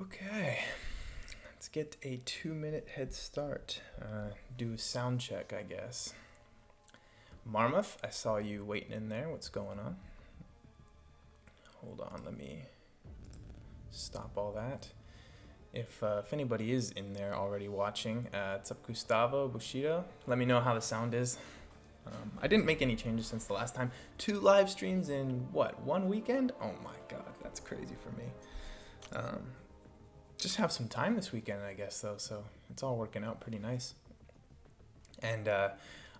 Okay, let's get a 2-minute head start. Do a sound check, I guess. Marmuth, I saw you waiting in there. What's going on? Hold on, let me stop all that. If anybody is in there already watching, what's up, Gustavo, Bushido? Let me know how the sound is. I didn't make any changes since the last time. 2 live streams in, what, 1 weekend? Oh my god, that's crazy for me. Just have some time this weekend, I guess, though, so it's all working out pretty nice. And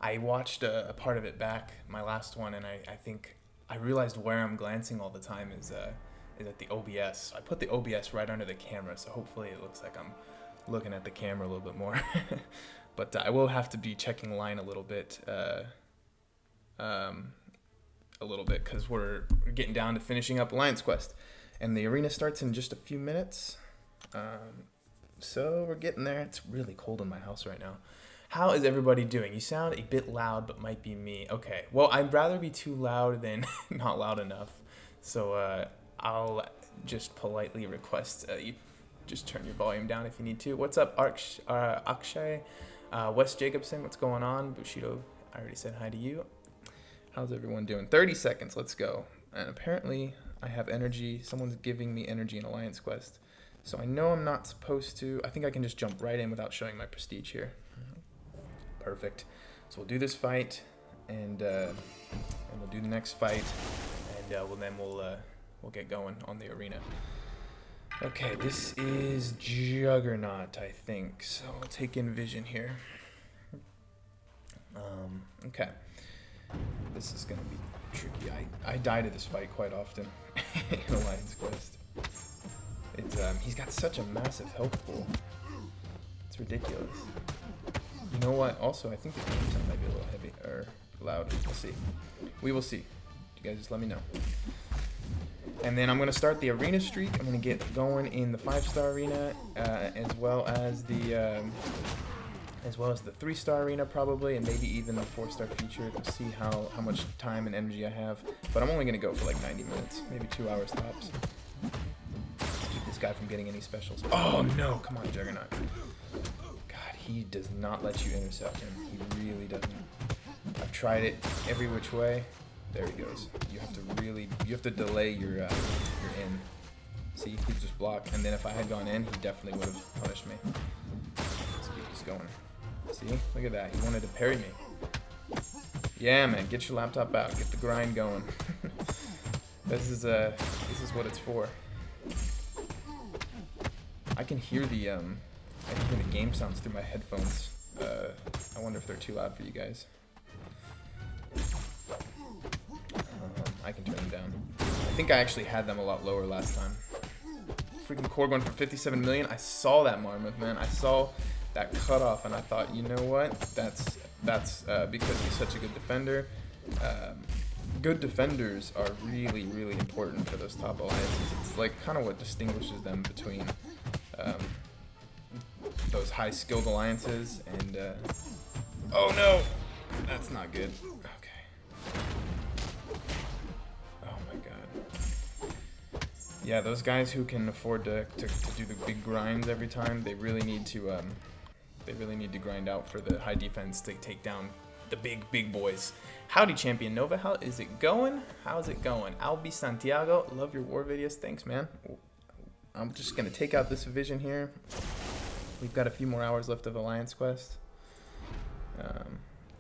I watched a part of it back, my last one, and I think I realized where I'm glancing all the time is at the OBS. I put the OBS right under the camera, so hopefully it looks like I'm looking at the camera a little bit more. But I will have to be checking line a little bit, because we're getting down to finishing up Alliance Quest. And the arena starts in just a few minutes. So we're getting there. It's really cold in my house right now. How is everybody doing? You sound a bit loud, but might be me. Okay, well, I'd rather be too loud than not loud enough. So I'll just politely request you just turn your volume down if you need to. What's up, Akshay? Wes Jacobson, what's going on? Bushido, I already said hi to you. How's everyone doing? 30 seconds, let's go. And apparently I have energy. Someone's giving me energy in Alliance Quest. So I know I'm not supposed to. I think I can just jump right in without showing my prestige here. Perfect. So we'll do this fight, and we'll do the next fight, and we'll get going on the arena. Okay, this is Juggernaut, I think. So I'll take in vision here. Okay. This is gonna be tricky. I die to this fight quite often in Alliance Quest. It's he's got such a massive health pool. It's ridiculous. You know what? Also, I think the game sound might be a little heavy or loud. We'll see. We will see. You guys just let me know. And then I'm gonna start the arena streak. I'm gonna get going in the 5-star arena, as well as the 3-star arena probably, and maybe even the 4-star featured. We'll see how much time and energy I have. But I'm only gonna go for like 90 minutes, maybe 2 hours tops. Keep this guy from getting any specials. Oh no! Come on, Juggernaut. God, he does not let you intercept him. He really doesn't. I've tried it every which way. There he goes. You have to delay your in. See, he just blocked, and then if I had gone in, he definitely would have punished me. Let's keep this going. See, look at that. He wanted to parry me. Yeah, man, get your laptop out. Get the grind going. This is what it's for. I can hear the game sounds through my headphones. I wonder if they're too loud for you guys. I can turn them down. I think I actually had them a lot lower last time. Freaking Korg went for 57 million. I saw that, Marmuth, man. I saw that cutoff, and I thought, you know what? That's because he's such a good defender. Good defenders are really, really important for those top alliances. It's like kind of what distinguishes them between those high-skilled alliances and oh no, that's not good. Okay. Oh my god. Yeah, those guys who can afford to do the big grinds every time, they really need to grind out for the high defense to take down the big boys. Howdy, Champion Nova. How is it going? How's it going? Albi Santiago, love your war videos. Thanks, man. I'm just gonna take out this vision here. We've got a few more hours left of Alliance Quest.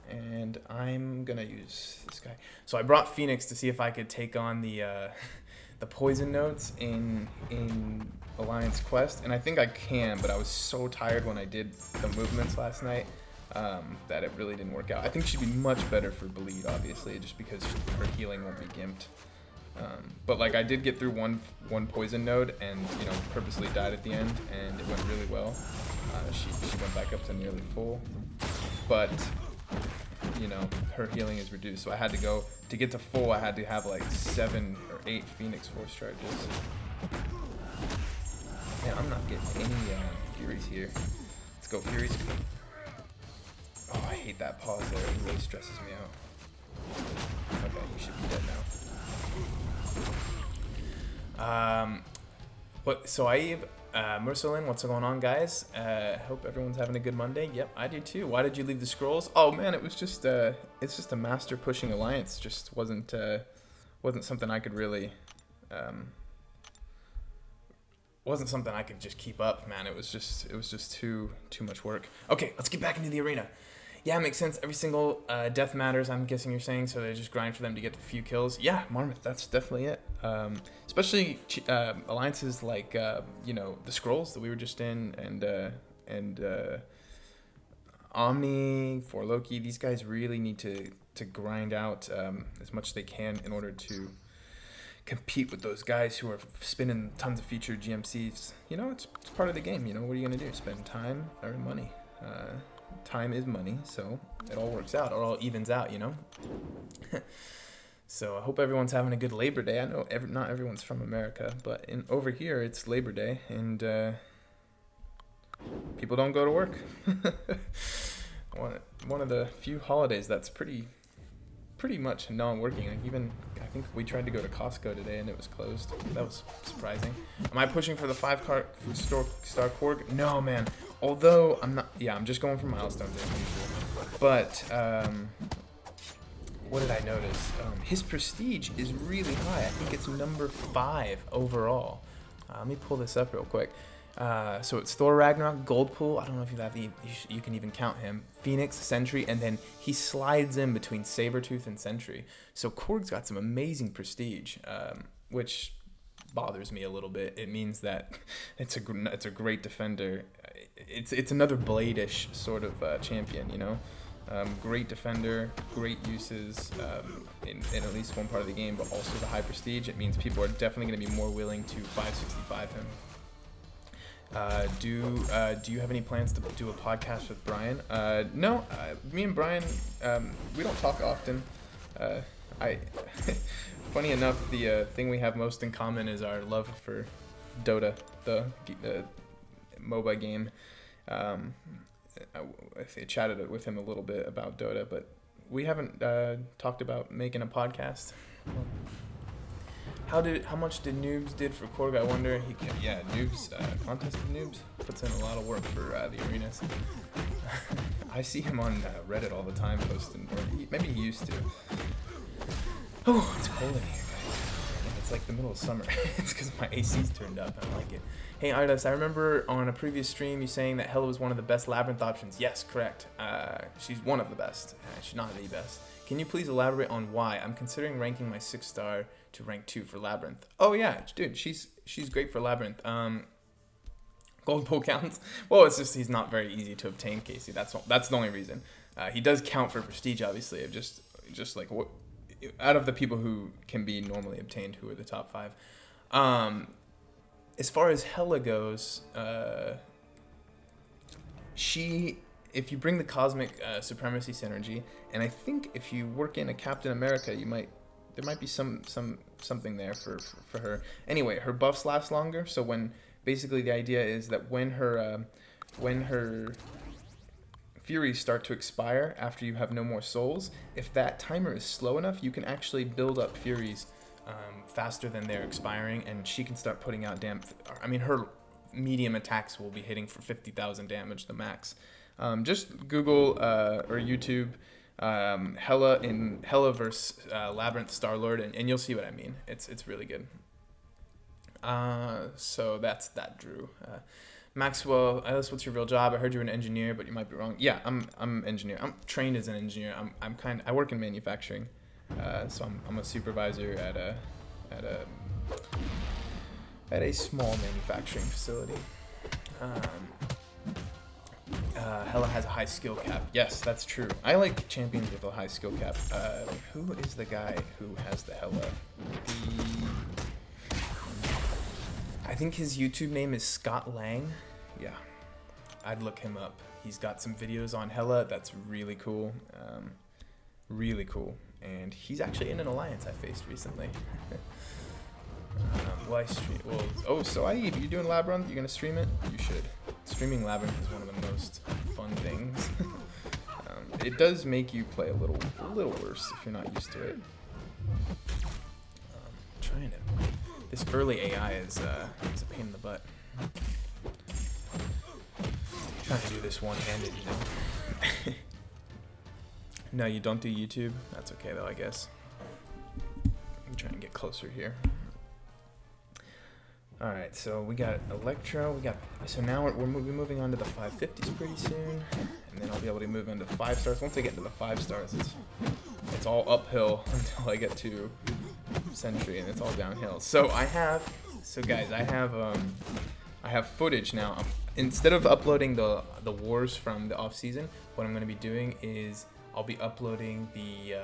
And I'm gonna use this guy. So I brought Phoenix to see if I could take on the poison notes in Alliance Quest, and I think I can, but I was so tired when I did the movements last night that it really didn't work out. I think she'd be much better for bleed, obviously, just because her healing won't be gimped. But like I did get through one poison node, and you know, purposely died at the end, and it went really well. She went back up to nearly full, but you know, her healing is reduced, so I had to go to get to full. I had to have like 7 or 8 Phoenix Force charges. Man, I'm not getting any Furies here. Let's go, Furies. Oh, I hate that pause there. It really stresses me out. Okay, you should be dead now. So Mercelin, what's going on, guys? Hope everyone's having a good Monday. Yep, I do too. Why did you leave the scrolls? Oh man, it was just it's just a master pushing alliance. Just wasn't something I could really wasn't something I could just keep up, man. It was just too much work. Okay, let's get back into the arena. Yeah, it makes sense. Every single death matters, I'm guessing you're saying, so they just grind for them to get a few kills. Yeah, Marmoth, that's definitely it. Especially alliances like, you know, the Scrolls that we were just in, and Omni, for Loki. These guys really need to grind out as much as they can in order to compete with those guys who are spinning tons of featured GMCs. You know, it's part of the game. You know, what are you going to do? Spend time or money? Time is money, so it all works out. It all evens out, you know? So I hope everyone's having a good Labor Day. I know not everyone's from America, but over here it's Labor Day, and people don't go to work. One of the few holidays that's pretty much non-working. Like I think we tried to go to Costco today and it was closed. That was surprising. Am I pushing for the 5-star Korg? No, man. Although I'm not. Yeah, I'm just going for milestones as usual. But what did I notice? His prestige is really high. I think it's number 5 overall. Let me pull this up real quick. So it's Thor Ragnarok, Goldpool. I don't know if you have you can even count him. Phoenix, Sentry, and then he slides in between Sabretooth and Sentry. So Korg's got some amazing prestige, which bothers me a little bit. It means that it's a great defender. It's another Blade-ish sort of champion, you know. Great defender, great uses in at least one part of the game, but also the high prestige. It means people are definitely going to be more willing to 565 him. Do you have any plans to do a podcast with Brian? No, me and Brian, we don't talk often. Funny enough, the thing we have most in common is our love for Dota, the MOBA game. I chatted with him a little bit about Dota, but we haven't talked about making a podcast. How much did Noobs did for Korg? I wonder. Noobs contest of Noobs puts in a lot of work for the arenas. I see him on Reddit all the time posting, or maybe he used to. Oh, it's cold in here, guys. And it's like the middle of summer. It's because my AC's turned up. I like it. Hey Artis, I remember on a previous stream you saying that Hella was one of the best Labyrinth options. Yes, correct. She's one of the best. She's not the best. Can you please elaborate on why? I'm considering ranking my 6-star to rank 2 for Labyrinth. Oh yeah, dude, she's great for Labyrinth. Gold Bull counts. Well, it's just he's not very easy to obtain, Casey. That's the only reason. He does count for prestige, obviously. Just like what out of the people who can be normally obtained, who are the top 5. As far as Hella goes, if you bring the Cosmic Supremacy synergy, and I think if you work in a Captain America, there might be something there for her. Anyway, her buffs last longer, so basically the idea is that when her Furies start to expire after you have no more souls, if that timer is slow enough, you can actually build up Furies faster than they're expiring, and she can start putting out her medium attacks will be hitting for 50,000 damage, the max. Just Google or YouTube Hella versus Labyrinth Star-Lord, and you'll see what I mean. It's really good. So that's that, Drew. Maxwell, Alice, what's your real job? I heard you're an engineer, but you might be wrong. Yeah, I'm an engineer. I'm trained as an engineer. I work in manufacturing. So I'm a supervisor at a small manufacturing facility. Hella has a high skill cap. Yes, that's true. I like champions with a high skill cap. Who is the guy who has the Hella? I think his YouTube name is Scott Lang. Yeah, I'd look him up. He's got some videos on Hella that's really cool. Really cool. And he's actually in an alliance I faced recently. So Aid, you're doing Labyrinth? You're gonna stream it? You should. Streaming Labyrinth is one of the most fun things. It does make you play a little worse if you're not used to it. This early AI is a pain in the butt. Trying to do this one-handed, you know. No, you don't do YouTube? That's okay though, I guess. I'm trying to get closer here. Alright, so we got Electro, so now we're moving on to the 550s pretty soon, and then I'll be able to move into 5 stars. Once I get into the 5 stars, it's all uphill until I get to Sentry, and it's all downhill. So guys, I have footage now. Instead of uploading the wars from the off season, what I'm going to be doing is I'll be uploading the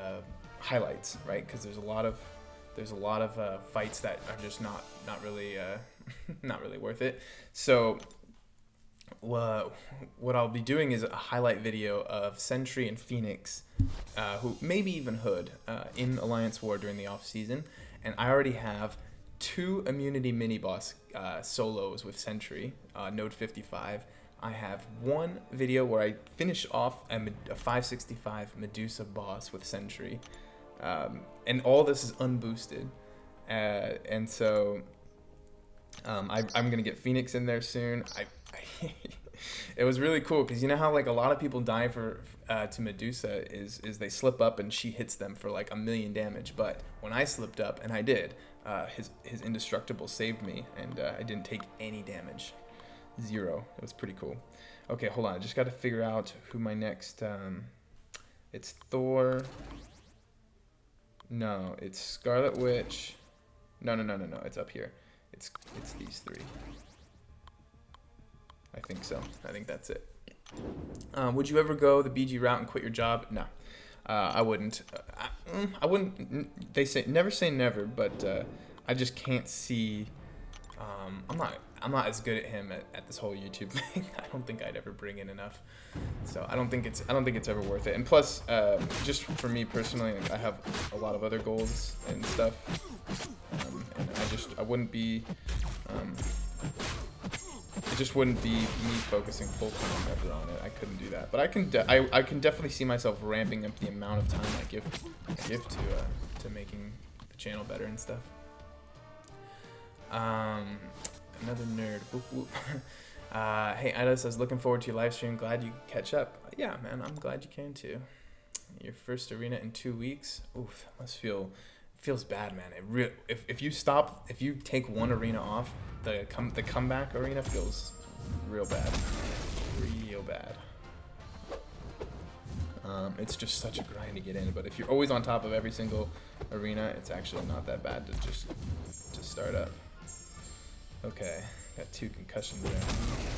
highlights, right? Because there's a lot of fights that are just not really not really worth it. So what I'll be doing is a highlight video of Sentry and Phoenix, who maybe even Hood, in Alliance War during the off season, and I already have 2 immunity mini boss solos with Sentry, Node 55. I have 1 video where I finish off a 565 Medusa boss with Sentry, and all this is unboosted, and so I'm gonna get Phoenix in there soon. It was really cool because you know how like a lot of people die to Medusa is they slip up and she hits them for like 1,000,000 damage, but when I slipped up, and I did, his indestructible saved me, and I didn't take any damage. 0. It was pretty cool. Okay, hold on. I just got to figure out who my next. It's Thor. No, it's Scarlet Witch. No. It's up here. It's these 3. I think so. I think that's it. Would you ever go the BG route and quit your job? No, I wouldn't. I wouldn't. They never say never, but I just can't see. I'm not as good at him at this whole YouTube thing. I don't think I'd ever bring in enough, so I don't think it's ever worth it. And plus, just for me personally, like, I have a lot of other goals and stuff, and I wouldn't be. It just wouldn't be me focusing full time ever on it. I couldn't do that. But I can definitely see myself ramping up the amount of time I give to making the channel better and stuff. Another nerd. Whoop, whoop. Hey, Idas, I was looking forward to your live stream. Glad you could catch up. Yeah, man, I'm glad you can too. Your first arena in 2 weeks. Oof, that must feels bad, man. If you take 1 arena off, the comeback arena feels real bad. Real bad. It's just such a grind to get in, but if you're always on top of every single arena, it's actually not that bad to start up. Okay, got 2 concussions there.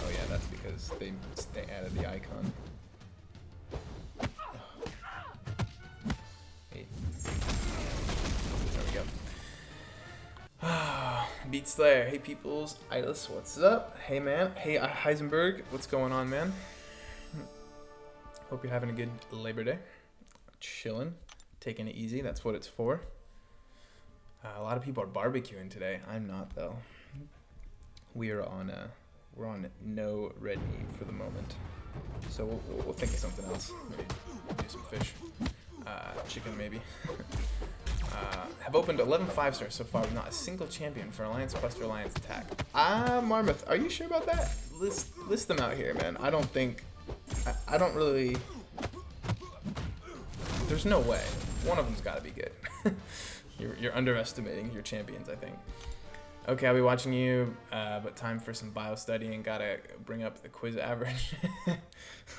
Oh yeah, that's because they added the icon. Hey. There we go. Beat Slayer, hey peoples, Idlis, what's up? Hey man, hey Heisenberg, what's going on, man? Hope you're having a good Labor Day. Chilling, taking it easy, that's what it's for. A lot of people are barbecuing today. I'm not though. We're on no red meat for the moment, so we'll think of something else. Maybe do some fish, chicken maybe. Have opened 11 5-stars so far with not a single champion for Alliance Quest or Alliance Attack. Marmoth, are you sure about that? List them out here, man. I don't really. There's no way. One of them's got to be good. You're underestimating your champions, I think. Okay, I'll be watching you, but time for some bio studying. Gotta bring up the quiz average.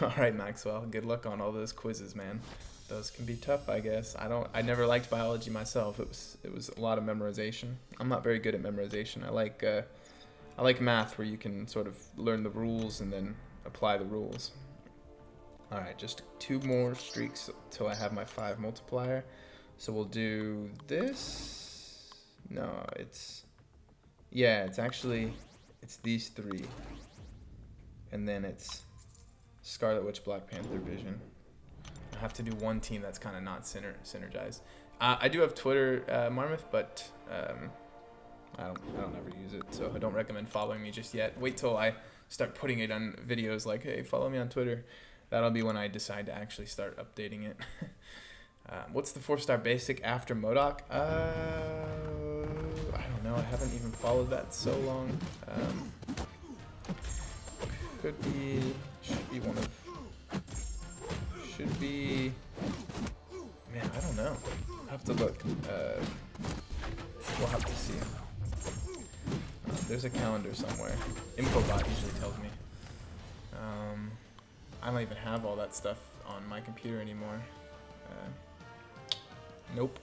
All right, Maxwell. Good luck on all those quizzes, man. Those can be tough, I guess. I never liked biology myself. It was a lot of memorization. I'm not very good at memorization. I like math, where you can sort of learn the rules and then apply the rules. All right, just 2 more streaks till I have my 5 multiplier. So we'll do this. No, it's these 3, and then it's Scarlet Witch, Black Panther, Vision. I have to do 1 team that's kind of not synergized. I do have Twitter, Marmoth, but I don't ever use it, so I don't recommend following me just yet. Wait till I start putting it on videos like, hey, follow me on Twitter. That'll be when I decide to actually start updating it. What's the 4-star basic after MODOK? I don't know. I haven't even followed that so long. Should be one of, should be, man, I don't know. I'll have to look. We'll have to see. There's a calendar somewhere. Infobot usually tells me. I don't even have all that stuff on my computer anymore. Nope.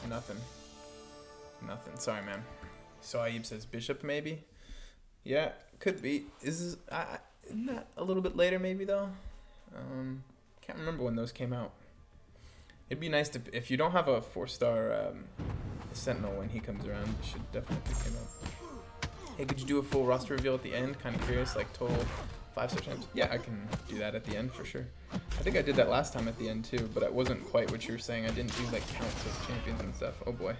Nothing. Nothing. Sorry, man. So Aib says Bishop, maybe? Yeah, could be. Isn't that a little bit later, maybe, though? Can't remember when those came out. It'd be nice to, if you don't have a 4-star Sentinel when he comes around, you should definitely pick him up. Hey, could you do a full roster reveal at the end? Kind of curious, like total 5-star champs. Yeah, I can do that at the end for sure. I think I did that last time at the end too, but it wasn't quite what you were saying. I didn't do like counts of champions and stuff. Oh boy.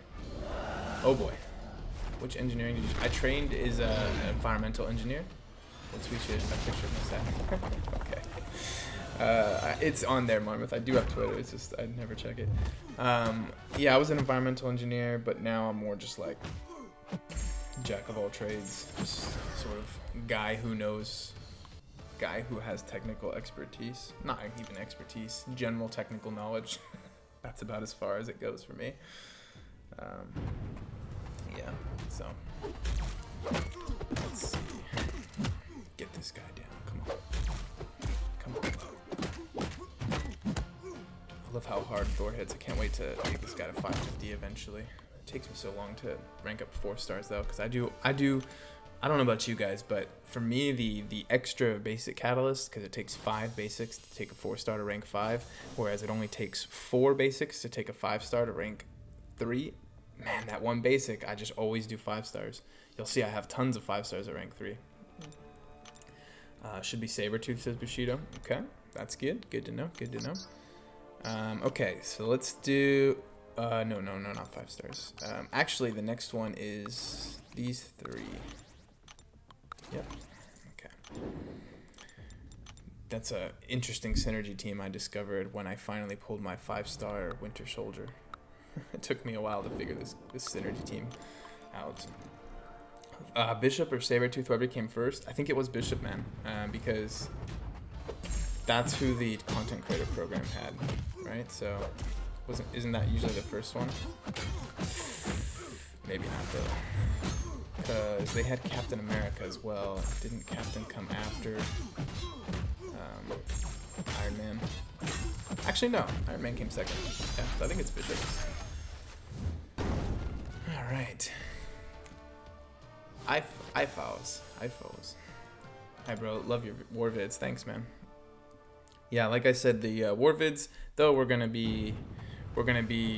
Oh boy. Which engineering did you? I trained as an environmental engineer. Let's tweet you a picture of myself. Okay. It's on there, Monmouth. I do have Twitter. It's just I never check it. Yeah, I was an environmental engineer, but now I'm more just like jack of all trades, just sort of guy who knows, guy who has technical expertise, not even expertise, general technical knowledge. That's about as far as it goes for me. Yeah, so let's see. Get this guy down. Come on. Come on. I love how hard Thor hits. I can't wait to take this guy to 550 eventually. It takes me so long to rank up 4 stars though, because I don't know about you guys, but for me the extra basic catalyst, because it takes 5 basics to take a 4-star to rank 5, whereas it only takes 4 basics to take a 5-star to rank 3. Man, that one basic, I just always do 5 stars. You'll see I have tons of 5 stars at rank 3. Should be Sabretooth, says Bushido. Okay, that's good. Good to know. Good to know. Okay, so let's do... no, not 5 stars. Actually, the next one is these 3. Yep. Okay. That's a interesting synergy team I discovered when I finally pulled my 5-star Winter Soldier. It took me a while to figure this synergy team out. Bishop or Sabretooth, whoever came first. I think it was Bishop, man, because that's who the content creator program had, right? So isn't that usually the first one? Maybe not though, because they had Captain America as well. Didn't Captain come after Iron Man? Actually, no. Iron Man came second. Yeah, so I think it's Bishop. All right. iFows. Hi, bro. Love your war vids. Thanks, man. Yeah, like I said, the war vids, though, we're gonna be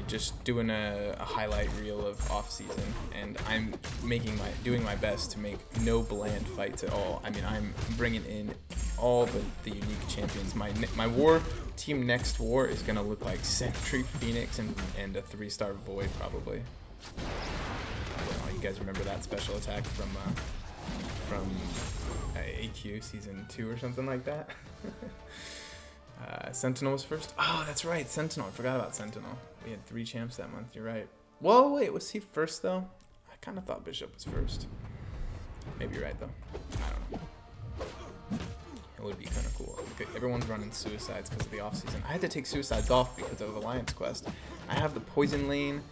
just doing a highlight reel of off season, and I'm doing my best to make no bland fights at all. I mean, I'm bringing in all the unique champions. My war team next war is gonna look like Sentry, Phoenix, and a 3-star Void probably. You guys remember that special attack from AQ season 2 or something like that? Sentinel was first. Oh, that's right, Sentinel. I forgot about Sentinel. We had 3 champs that month. You're right. Whoa, wait, was he first though? I kind of thought Bishop was first. Maybe you're right though. I don't know. It would be kind of cool. Everyone's running suicides because of the off season. I had to take suicides off because of Alliance Quest. I have the poison lane,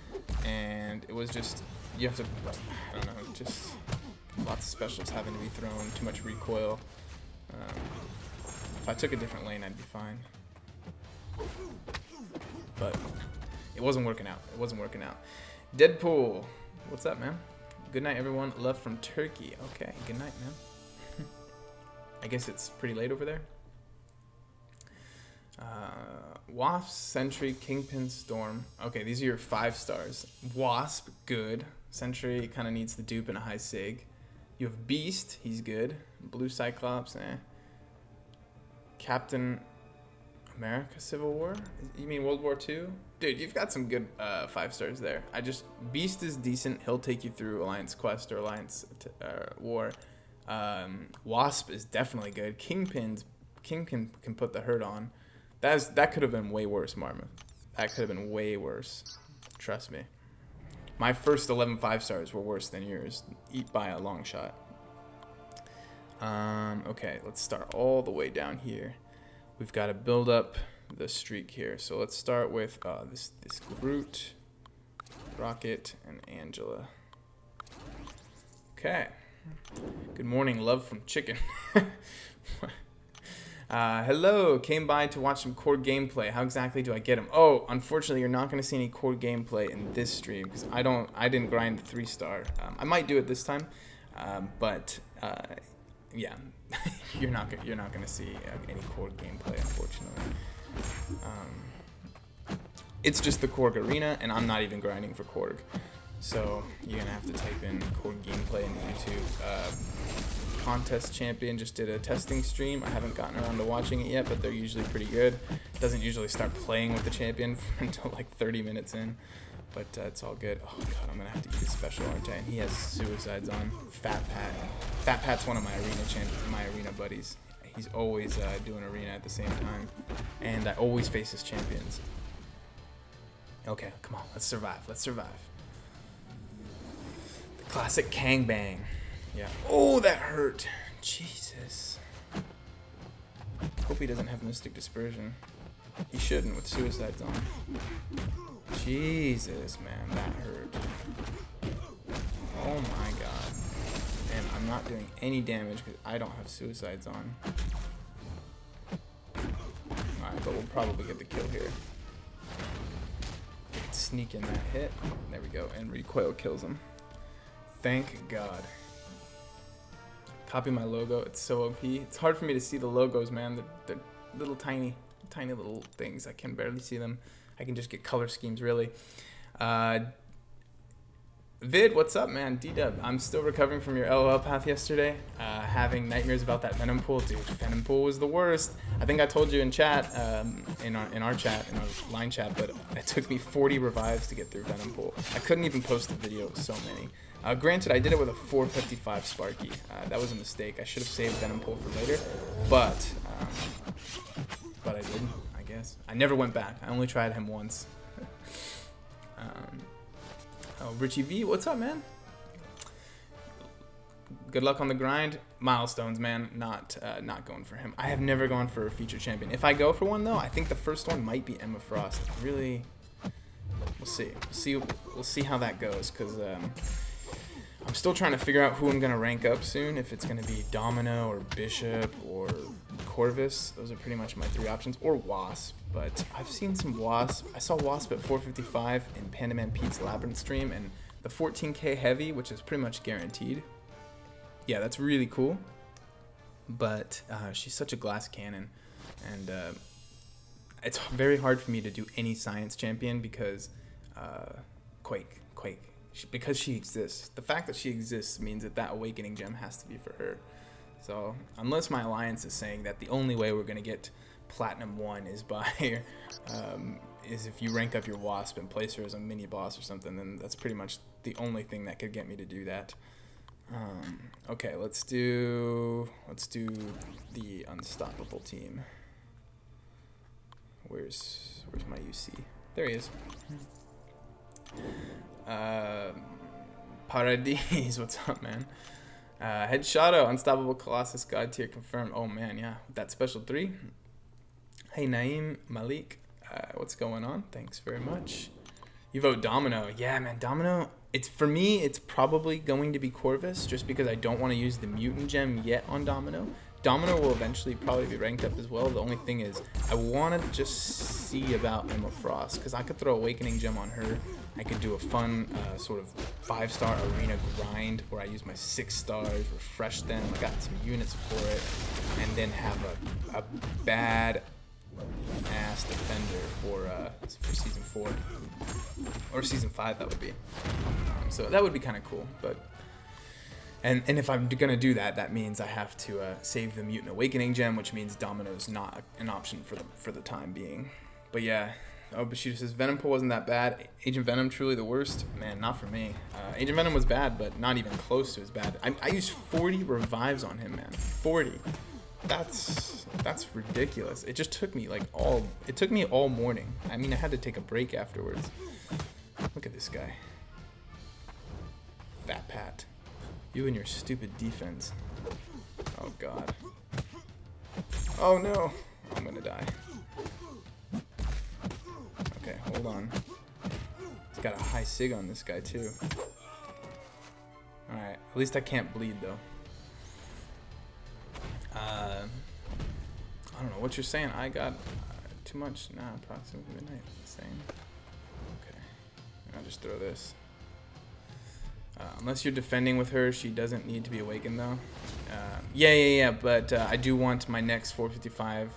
and it was just, you have to, I don't know, just lots of specials having to be thrown, too much recoil. If I took a different lane, I'd be fine. But it wasn't working out. It wasn't working out. Deadpool, what's up, man? Good night, everyone. Love from Turkey. Okay, good night, man. I guess it's pretty late over there. Wasp, Sentry, Kingpin, Storm. Okay, these are your 5 stars. Wasp, good. Sentry kind of needs the dupe and a high sig. You have Beast, he's good. Blue Cyclops, eh. Captain America Civil War? You mean World War II? Dude, you've got some good 5 stars there. Beast is decent. He'll take you through Alliance Quest or Alliance War. Wasp is definitely good. Kingpin can put the hurt on. That could have been way worse, Marmouth. That could have been way worse. Trust me. My first 11 5 stars were worse than yours, by a long shot. Okay, let's start all the way down here. We've got to build up the streak here. So let's start with this Groot, Rocket, and Angela. Okay. Good morning, love from chicken. Hello, came by to watch some Korg gameplay. How exactly do I get him? Oh, unfortunately, you're not going to see any Korg gameplay in this stream because I didn't grind the 3-star. I might do it this time, but yeah, you're not going to see any Korg gameplay, unfortunately. It's just the Korg arena, and I'm not even grinding for Korg. So you're going to have to type in Korg gameplay into YouTube. Contest champion just did a testing stream. I haven't gotten around to watching it yet, but they're usually pretty good. Doesn't usually start playing with the champion until like 30 minutes in, but it's all good. Oh god, I'm gonna have to eat a special, aren't I? And he has suicides on. Fat Pat. Fat Pat's one of my arena buddies. He's always doing arena at the same time, and I always face his champions. Okay, come on, let's survive. Let's survive. The classic Kang Bang. Yeah. Oh, that hurt. Jesus. Hope he doesn't have Mystic Dispersion. He shouldn't with suicides on. Jesus, man, that hurt. Oh my god. And I'm not doing any damage because I don't have suicides on. Alright, but we'll probably get the kill here. Sneak in that hit. There we go. And recoil kills him. Thank god. Copy my logo. It's so OP. It's hard for me to see the logos, man. They're little tiny little things. I can barely see them. I can just get color schemes, really. Vid, what's up, man? D-Dub. I'm still recovering from your LOL path yesterday. Having nightmares about that Venom pool. Dude, Venom pool was the worst. I think I told you in chat, in our line chat, but it took me 40 revives to get through Venom pool. I couldn't even post the video. It was so many. Granted, I did it with a 455 Sparky. That was a mistake. I should have saved Venom Pool for later, but I didn't, I guess. I never went back. I only tried him once. Oh, Richie V, what's up, man? Good luck on the grind. Milestones, man. Not going for him. I have never gone for a feature champion. If I go for one, though, I think the first one might be Emma Frost. Really, we'll see. We'll see how that goes, because I'm still trying to figure out who I'm going to rank up soon, if it's going to be Domino or Bishop or Corvus. Those are pretty much my 3 options, or Wasp, but I've seen some Wasp. I saw Wasp at 455 in Panda Man Pete's Labyrinth stream, and the 14k heavy, which is pretty much guaranteed. Yeah, that's really cool, but she's such a glass cannon, and it's very hard for me to do any science champion because Quake. Because she exists. The fact that she exists means that awakening gem has to be for her. So unless my alliance is saying that the only way we're gonna get Platinum 1 is by is if you rank up your Wasp and place her as a mini boss or something, then that's pretty much the only thing that could get me to do that. Okay, let's do the unstoppable team. Where's my UC? There he is. Paradis, what's up, man? Headshoto, Unstoppable Colossus, God tier confirmed. Oh man, yeah, with that special 3. Hey Naeem Malik, what's going on? Thanks very much. You vote Domino. Yeah, man, Domino. For me, it's probably going to be Corvus, just because I don't want to use the mutant gem yet on Domino. Domino will eventually probably be ranked up as well. The only thing is, I want to just see about Emma Frost, because I could throw Awakening Gem on her. I could do a fun sort of 5-star arena grind where I use my 6 stars, refresh them, I got some units for it, and then have a bad ass defender for season 4 or season 5. That would be so that would be kind of cool. But and if I'm gonna do that, that means I have to save the Mutant Awakening Gem, which means Domino's not an option for the time being. But yeah. Oh, Bashir says Venom Pool wasn't that bad. Agent Venom truly the worst? Man, not for me. Agent Venom was bad, but not even close to as bad. I used 40 revives on him, man. 40. That's ridiculous. It just took me all morning. I mean, I had to take a break afterwards. Look at this guy. Fat Pat. You and your stupid defense. Oh god. Oh no! I'm gonna die. Okay, hold on. He's got a high sig on this guy too. Alright, at least I can't bleed though. I don't know what you're saying. I got too much. Nah, approximately midnight. Same. Okay. I'll just throw this. Unless you're defending with her, she doesn't need to be awakened though. Yeah. But I do want my next 455.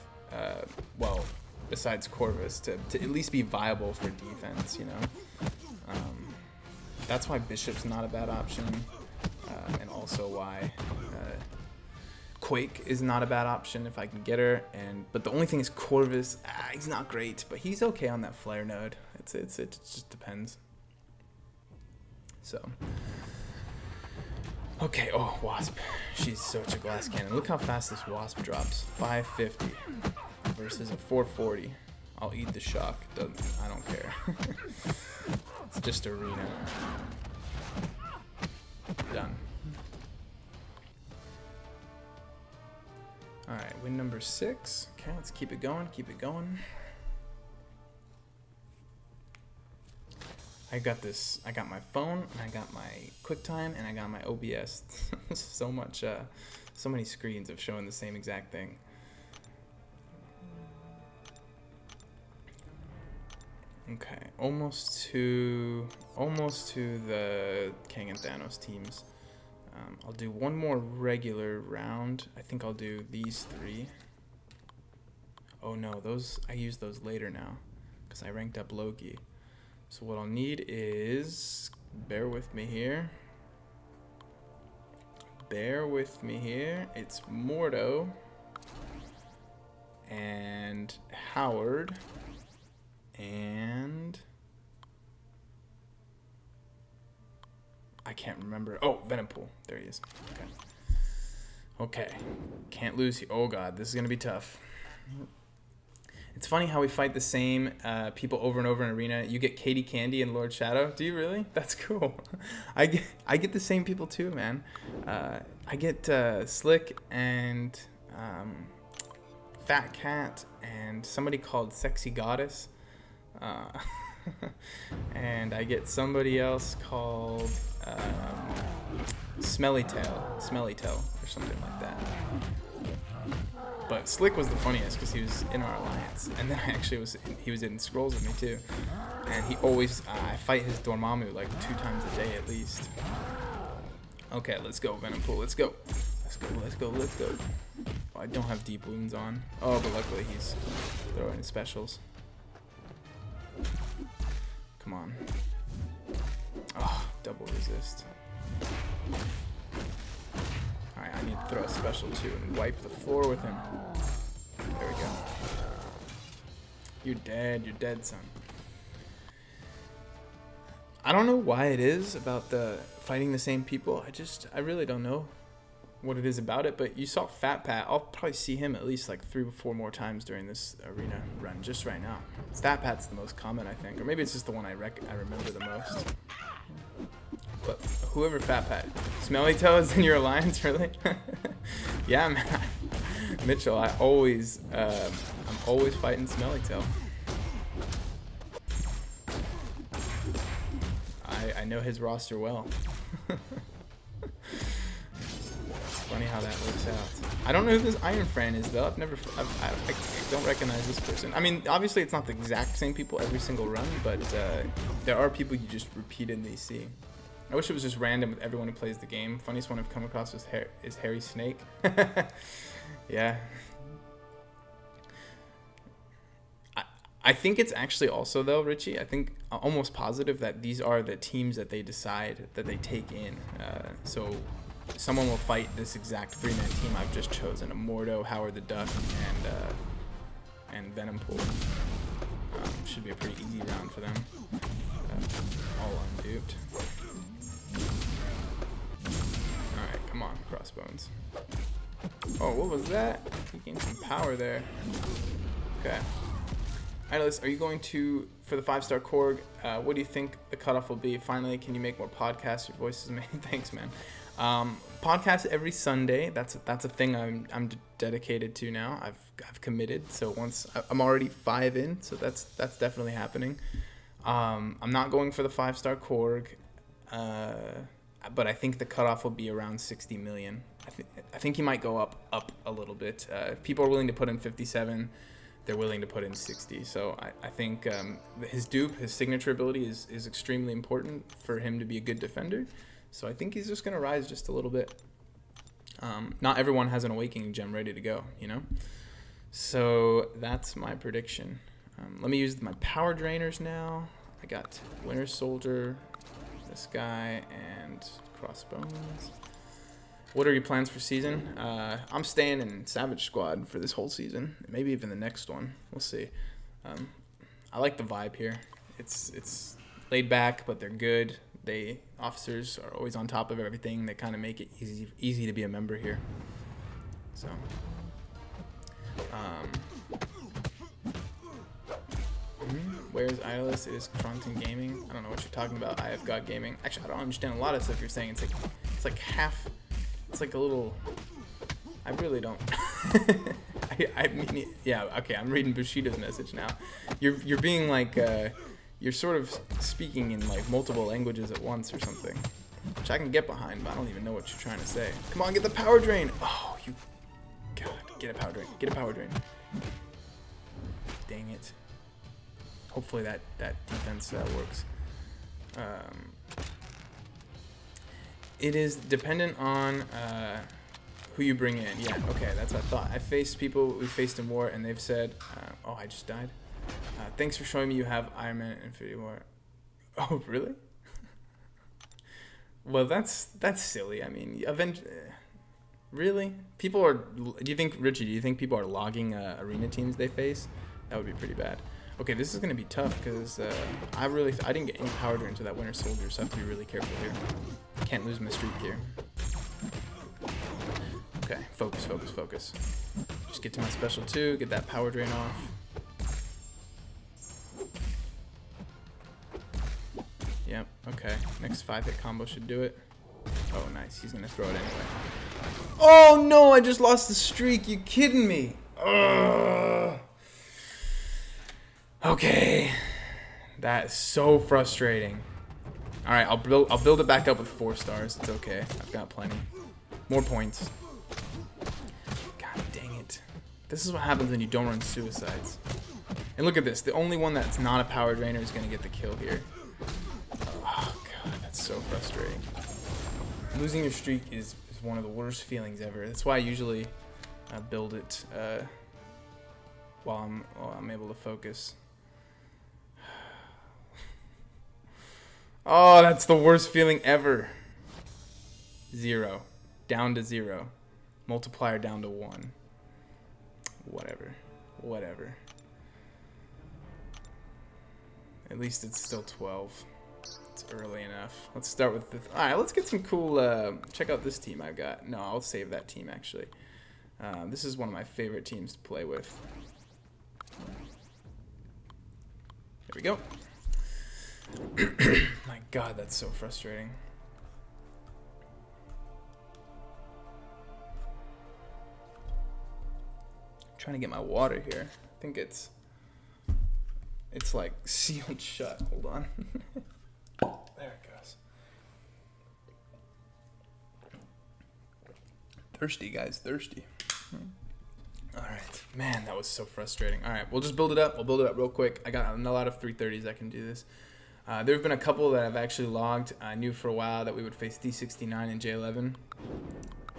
Well, besides Corvus, to at least be viable for defense. You know. That's why Bishop's not a bad option, and also why Quake is not a bad option if I can get her. But the only thing is Corvus. He's not great, but he's okay on that flare node. It just depends. So, okay. Oh, Wasp. She's such a glass cannon. Look how fast this Wasp drops. 550 versus a 440. I'll eat the shock. I don't care. It's just arena. Done. Alright, win number 6. Okay, let's keep it going, keep it going. I got this, I got my phone, and I got my QuickTime, and I got my OBS. So many screens of showing the same exact thing. Okay, almost to the Kang and Thanos teams. I'll do one more regular round. I think I'll do these 3. Oh no, I use those later now because I ranked up Loki. So what I'll need is, bear with me here. It's Mordo and Howard and I can't remember. Oh, Venompool. There he is. Okay. Can't lose. Oh god, this is gonna be tough. It's funny how we fight the same people over and over in arena. You get Katie Candy and Lord Shadow. Do you really? That's cool. I get the same people too, man. I get Slick and Fat Cat and somebody called Sexy Goddess. And I get somebody else called Smelly Tail or something like that. But Slick was the funniest because he was in our alliance, and then he was in Scrolls with me too. And he always I fight his Dormammu like 2 times a day at least. Okay, let's go Venompool. Let's go. Oh, I don't have deep wounds on. Oh, but luckily he's throwing his specials. Come on. Oh, double resist. Alright, I need to throw a special too and wipe the floor with him. There we go. You're dead, son. I don't know why it is about the fighting the same people. I really don't know what it is about it, but you saw Fat Pat. I'll probably see him at least like 3 or 4 more times during this arena run just right now. Fat Pat's the most common, I think, or maybe it's just the one I remember the most. But whoever Fat Pat, Smelly Tail is in your alliance, really? Yeah, man. Mitchell, I'm always fighting Smelly Tail. I know his roster well. Funny how that works out. I don't know who this Iron Fran is though. I don't recognize this person. I mean, obviously it's not the exact same people every single run, but there are people you just repeatedly see. I wish it was just random with everyone who plays the game. Funniest one I've come across is Harry Snake. Yeah. I think it's actually also though, Richie, I think almost positive that these are the teams that they decide that they take in. So someone will fight this exact 3-man team I've just chosen: a Mordo, Howard the Duck, and Venompool. Should be a pretty easy round for them. All unduped. Alright, come on, Crossbones. Oh, what was that? He gained some power there. Okay. Idolist, are you going to, for the 5-star Korg, what do you think the cutoff will be? Finally, can you make more podcasts? Your voice is amazing. Thanks, man. Podcast every Sunday. That's a thing I'm dedicated to now. I've committed. So once I'm already 5 in, so that's definitely happening. I'm not going for the 5-star Korg, but I think the cutoff will be around 60 million. I think he might go up a little bit. People are willing to put in 57. They're willing to put in 60. So I think his dupe, his signature ability is extremely important for him to be a good defender. So I think he's just going to rise just a little bit. Not everyone has an Awakening Gem ready to go, you know? So that's my prediction. Let me use my power drainers now. I got Winter Soldier, this guy, and Crossbones. What are your plans for season? I'm staying in Savage Squad for this whole season. Maybe even the next one. We'll see. I like the vibe here. It's laid back, but they're good. Officers are always on top of everything. They kind of make it easy to be a member here. So, where's Idolist? It is Frontin Gaming. I don't know what you're talking about. I have got gaming. Actually, I don't understand a lot of stuff you're saying. It's like half. It's like a little. I really don't. I mean, yeah. Okay, I'm reading Bushido's message now. You're being like. You're sort of speaking in like multiple languages at once or something, which I can get behind, but I don't even know what you're trying to say. Come on, get the power drain. Oh, you. God, get a power drain. Get a power drain. Dang it. Hopefully that defense works. It is dependent on who you bring in. Yeah, okay, that's what I thought. I faced people we faced in war, and they've said, oh, I just died. Thanks for showing me you have Iron Man and Infinity War. Oh, really? Well, that's silly. I mean, really? People are. Do you think, Richie? Do you think people are logging arena teams they face? That would be pretty bad. Okay, this is gonna be tough because I didn't get any power drain to that Winter Soldier, so I have to be really careful here. Can't lose my streak here. Okay, focus. Just get to my special 2, get that power drain off. Yep, okay. Next 5-hit combo should do it. Oh, nice. He's gonna throw it anyway. Oh no, I just lost the streak. You kidding me? Ugh. Okay. That is so frustrating. Alright, I'll build it back up with 4 stars. It's okay. I've got plenty. More points. God dang it. This is what happens when you don't run suicides. And look at this. The only one that's not a power drainer is gonna get the kill here. Oh god, that's so frustrating. Losing your streak is one of the worst feelings ever. That's why I usually build it while I'm able to focus. Oh, that's the worst feeling ever. 0. Down to 0. Multiplier down to 1. Whatever. At least it's still 12. It's early enough. Let's start with the... Alright, let's get some cool... check out this team I've got. No, I'll save that team, actually. This is one of my favorite teams to play with. There we go. My god, that's so frustrating. I'm trying to get my water here. I think it's like sealed shut. Hold on. There it goes. Thirsty, guys, thirsty. Alright, man, that was so frustrating. Alright, we'll just build it up. We'll build it up real quick. I got a lot of 330s that can do this. There have been a couple that I've actually logged. I knew for a while that we would face D69 and J11.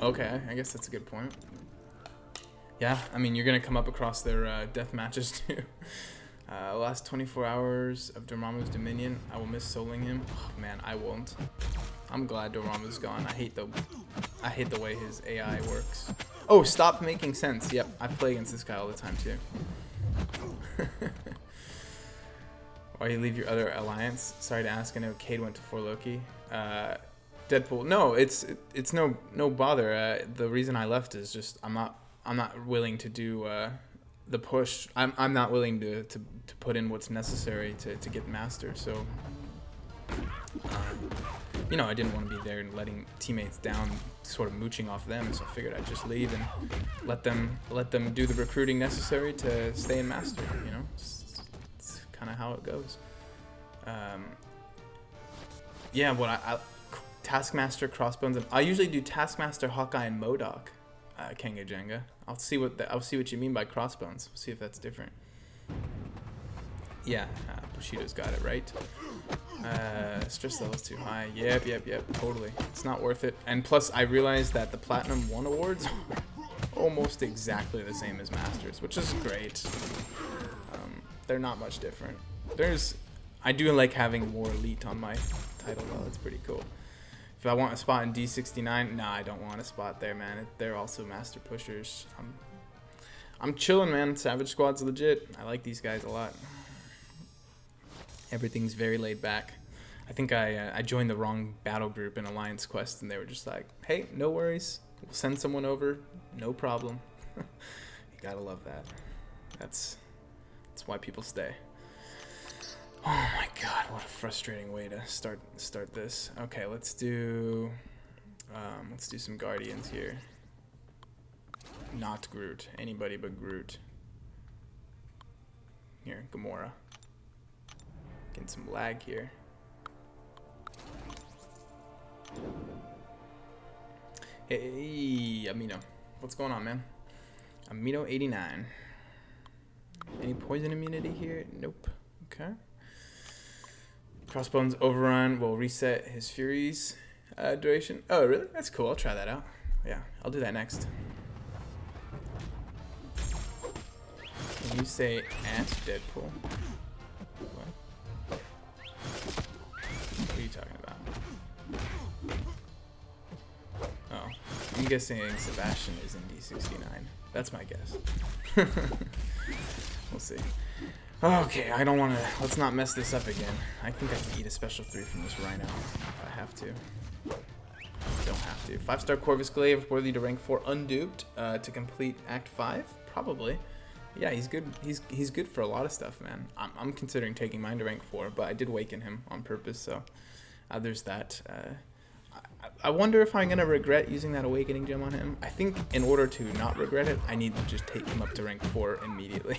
Okay, I guess that's a good point. Yeah, I mean, you're going to come up across their death matches too. Last 24 hours of Dormammu's Dominion. I will miss souling him. Oh, man, I won't. I'm glad Dormammu's gone. I hate the way his AI works. Oh, stop making sense. Yep, I play against this guy all the time too. Why you leave your other alliance? Sorry to ask. I know Cade went to 4 Loki. Deadpool. No, it's no bother. The reason I left is just I'm not willing to do the push. I'm not willing to put in what's necessary to get master. So you know, I didn't want to be there and letting teammates down, sort of mooching off them. So I figured I'd just leave and let them do the recruiting necessary to stay in Master. You know, it's kind of how it goes. Yeah, what I Taskmaster, Crossbones, and I usually do Taskmaster, Hawkeye, and MODOK. Kenga Jenga. I'll see what you mean by Crossbones. We'll see if that's different. Yeah, Bushido's got it right. Stress level's too high. Yep, totally. It's not worth it. And plus, I realized that the Platinum 1 awards are almost exactly the same as Masters, which is great. They're not much different. I do like having more Elite on my title, though. It's pretty cool. If I want a spot in D69, nah, I don't want a spot there, man. They're also Master pushers. I'm chilling, man. Savage Squad's legit. I like these guys a lot. Everything's very laid back. I think I joined the wrong battle group in Alliance Quest, and they were just like, hey, no worries. We'll send someone over. No problem. You gotta love that. That's why people stay. Oh my god, what a frustrating way to start this. Okay, let's do some Guardians here. Not Groot. Anybody but Groot. Here, Gamora. Getting some lag here. Hey, Amino. What's going on, man? Amino89. Any poison immunity here? Nope. Okay. Crossbones Overrun will reset his Fury's duration. Oh, really? That's cool. I'll try that out. Yeah, I'll do that next. Can you say at Deadpool? What? What are you talking about? Oh, I'm guessing Sebastian is in D69. That's my guess. We'll see. Okay, I don't want to. Let's not mess this up again. I think I can eat a special 3 from this Rhino if I have to. Don't have to. 5-star Corvus Glaive, worthy to rank 4, unduped to complete Act 5? Probably. Yeah, he's good. He's good for a lot of stuff, man. I'm considering taking mine to rank 4, but I did waken him on purpose, so there's that. I wonder if I'm going to regret using that Awakening Gem on him. I think in order to not regret it, I need to just take him up to rank 4 immediately.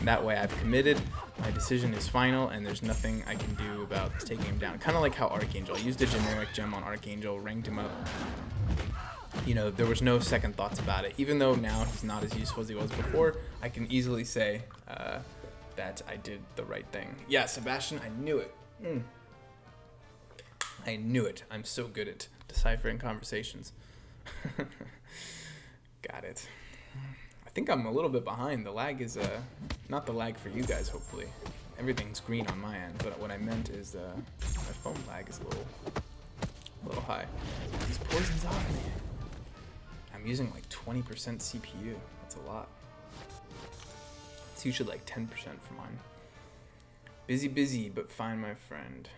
That way I've committed, my decision is final, and there's nothing I can do about taking him down. Kind of like how Archangel. I used a generic gem on Archangel, ranked him up. You know, there was no second thoughts about it. Even though now he's not as useful as he was before, I can easily say that I did the right thing. Yeah, Sebastian, I knew it. I knew it. I'm so good at deciphering conversations. Got it. I think I'm a little bit behind. The lag is not the lag for you guys, hopefully. Everything's green on my end, but what I meant is my phone lag is a little high. These poisons off me. I'm using like 20% CPU. That's a lot. It's usually like 10% for mine. Busy, but fine, my friend.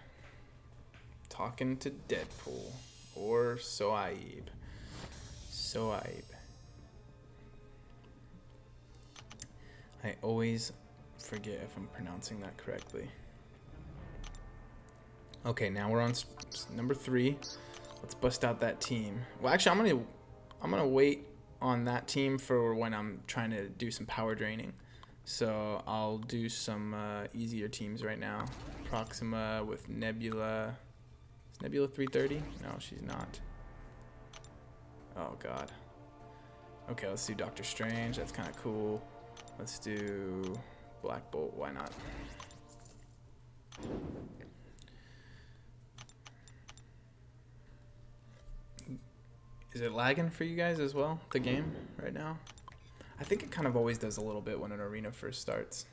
Talking to Deadpool. Or Soaib. I always forget if I'm pronouncing that correctly. Okay, now we're on number 3. Let's bust out that team. Well, actually, I'm gonna wait on that team for when I'm trying to do some power draining. So I'll do some easier teams right now. Proxima with Nebula. Is Nebula 330? No, she's not. Oh god. Okay, let's do Doctor Strange. That's kind of cool. Let's do Black Bolt. Why not? Is it lagging for you guys as well, the game, right now? I think it kind of always does a little bit when an arena first starts.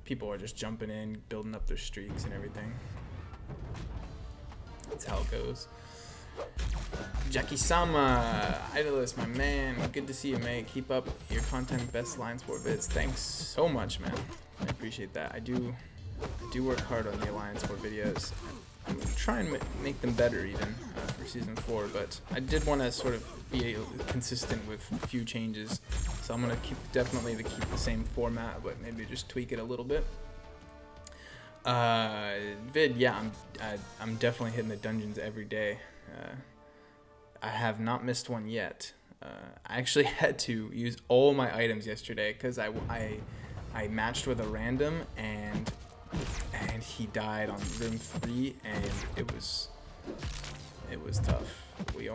People are just jumping in, building up their streaks and everything. That's how it goes. Jackie-sama, Idolist, my man. Good to see you, mate. Keep up your content, best Alliance War vids. Thanks so much, man. I appreciate that. I do work hard on the Alliance War videos. I'm trying to make them better even for Season 4, but I did want to sort of be consistent with a few changes. So I'm going to definitely keep the same format, but maybe just tweak it a little bit. Vid, yeah, I'm definitely hitting the dungeons every day. I have not missed one yet. I actually had to use all my items yesterday because I matched with a random and he died on room 3 and it was tough. We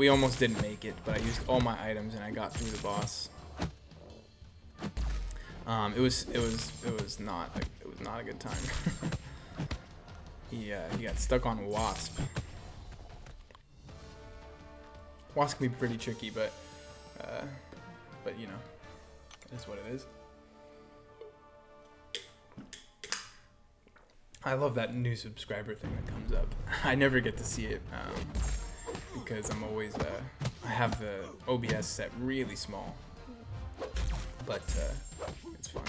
almost didn't make it, but I used all my items and I got through the boss. It was not a good time. He got stuck on Wasp. Wasp can be pretty tricky, but you know, that's what it is. I love that new subscriber thing that comes up. I never get to see it because I'm always I have the OBS set really small, but it's fun.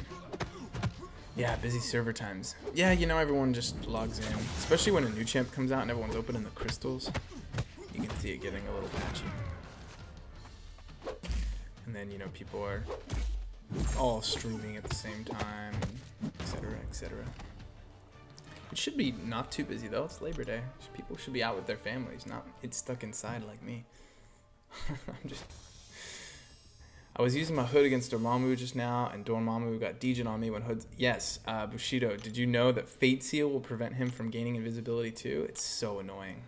Yeah, busy server times. Yeah, you know, everyone just logs in, especially when a new champ comes out and everyone's opening the crystals. You can see it getting a little patchy. And then, you know, people are all streaming at the same time, etc., etc. It should be not too busy though. It's Labor Day. People should be out with their families, not stuck inside like me. I was using my hood against Dormammu just now, and Dormammu got degen on me when hoods. Yes, Bushido, did you know that Fate Seal will prevent him from gaining invisibility too? It's so annoying.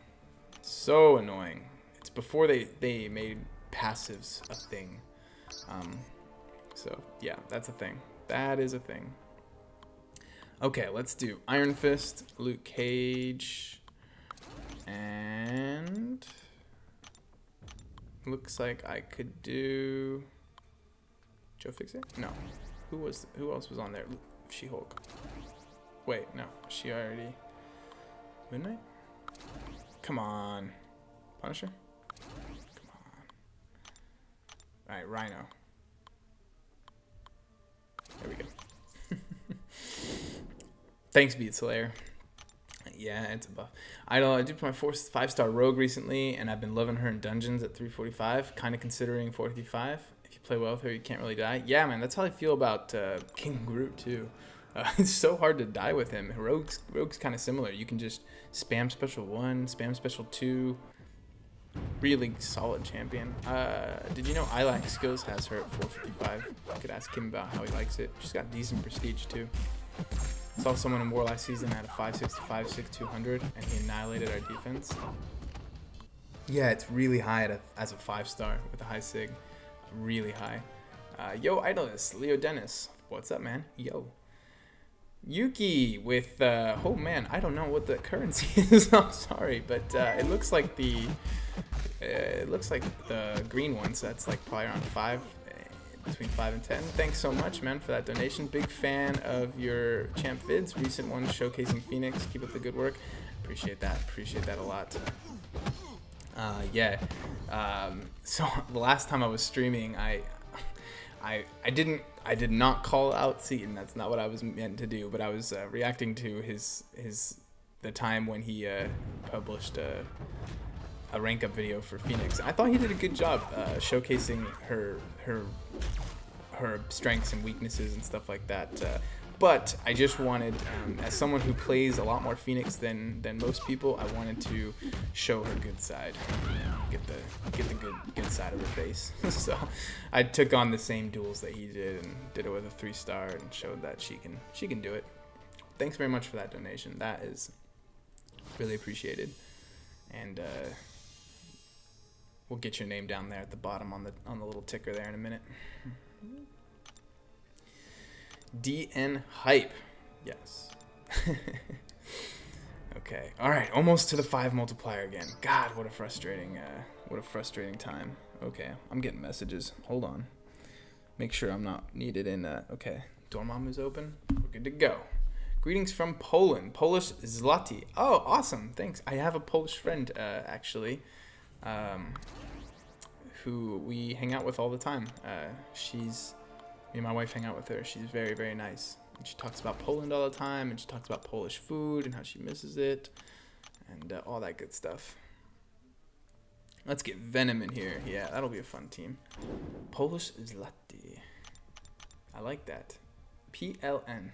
So annoying. It's before they made passives a thing. So yeah, that's a thing. That is a thing. Okay, let's do Iron Fist, Luke Cage, and looks like I could do Joe Fixit? No. Who else was on there? She-Hulk. Wait, no. She already Midnight? Come on. Punisher? Come on. Alright, Rhino. There we go. Thanks, Beat Slayer. Yeah, it's a buff. I did my 5-star rogue recently, and I've been loving her in dungeons at 345. Kind of considering 455. If you play well with her, you can't really die. Yeah, man, that's how I feel about King Groot too. It's so hard to die with him. Rogue's kind of similar. You can just spam special 1, spam special 2. Really solid champion. Did you know Ilax Skills has her at 455? I could ask him about how he likes it. She's got decent prestige too. Saw someone in War last season at a 565, 6200, and he annihilated our defense. Yeah, it's really high as a 5-star with a high sig. Really high. Yo, Idolist, Leo Dennis. What's up, man? Yo. Yuki with, oh man, I don't know what the currency is. I'm sorry, but it looks like the green one, so that's like probably around 5. Between 5 and 10. Thanks so much, man, for that donation. Big fan of your champ vids, recent ones showcasing Phoenix. Keep up the good work. Appreciate that a lot. Yeah. So the last time I was streaming, I did not call out Seaton. That's not what I was meant to do. But I was reacting to the time when he published a rank up video for Phoenix. I thought he did a good job showcasing her strengths and weaknesses and stuff like that. But I just wanted, as someone who plays a lot more Phoenix than most people, I wanted to show her good side, get the good side of her face. So I took on the same duels that he did and did it with a 3-star and showed that she can do it. Thanks very much for that donation. That is really appreciated. And we'll get your name down there at the bottom on the little ticker there in a minute. DN Hype. Yes. Okay. All right. Almost to the 5 multiplier again. God, what a frustrating time. Okay. I'm getting messages. Hold on. Make sure I'm not needed in. Okay. Dormammu's open. We're good to go. Greetings from Poland. Polish Zloty. Oh, awesome. Thanks. I have a Polish friend, actually, who we hang out with all the time. Me and my wife hang out with her. She's very, very nice. And she talks about Poland all the time, and she talks about Polish food and how she misses it, and all that good stuff. Let's get Venom in here. Yeah, that'll be a fun team. Polish Zloty. I like that. PLN.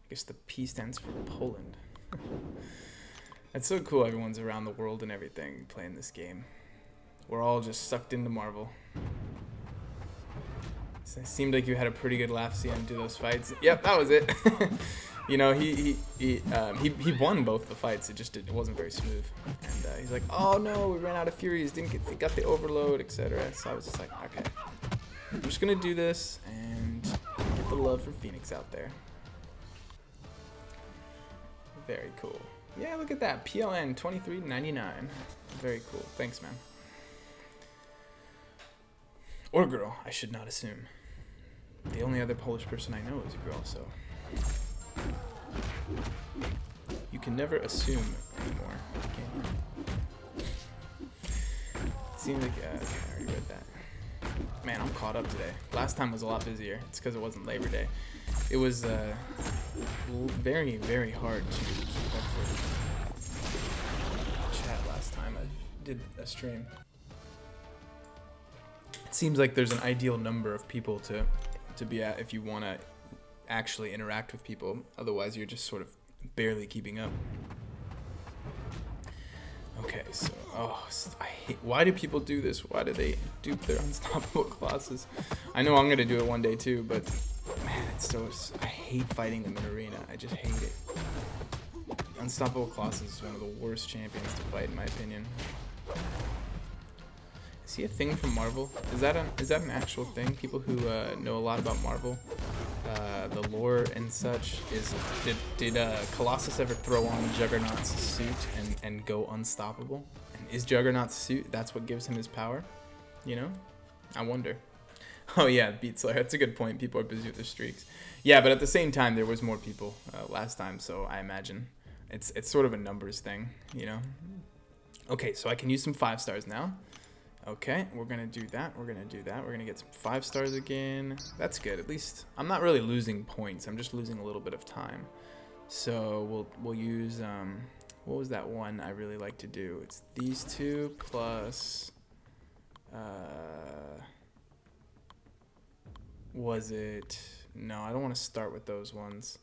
guess the P stands for Poland. It's so cool everyone's around the world and everything playing this game. We're all just sucked into Marvel. So it seemed like you had a pretty good laugh seeing him do those fights. Yep, that was it. You know, he won both the fights. It wasn't very smooth. And he's like, oh no, we ran out of Furies, got the overload, etc. So I was just like, okay, I'm just gonna do this and get the love for Phoenix out there. Very cool. Yeah, look at that. PLN 23.99. Very cool. Thanks, man. Or girl, I should not assume. The only other Polish person I know is a girl, so you can never assume anymore, can you? Seems like okay, I already read that. Man, I'm caught up today. Last time was a lot busier. It's because it wasn't Labor Day. It was very, very hard to keep up with chat last time I did a stream. It seems like there's an ideal number of people to be at if you want to actually interact with people. Otherwise, you're just sort of barely keeping up. Okay, so I hate. Why do people do this? Why do they dupe their unstoppable Colossus? I know I'm gonna do it one day too, but man, it's so. I hate fighting them in arena. I just hate it. Unstoppable Colossus is one of the worst champions to fight, in my opinion. Is he a thing from Marvel? Is that an actual thing? People who know a lot about Marvel, the lore and such, did Colossus ever throw on Juggernaut's suit and go unstoppable? And is Juggernaut's suit, that's what gives him his power? You know? I wonder. Oh yeah, Beat Slayer. That's a good point. People are busy with their streaks. Yeah, but at the same time, there was more people last time, so I imagine it's sort of a numbers thing, you know? Okay, so I can use some 5 stars now. Okay, we're gonna do that. We're gonna do that. We're gonna get some 5 stars again. That's good. At least I'm not really losing points. I'm just losing a little bit of time. So we'll use what was that one I really like to do? It's these two plus was it? No, I don't want to start with those ones.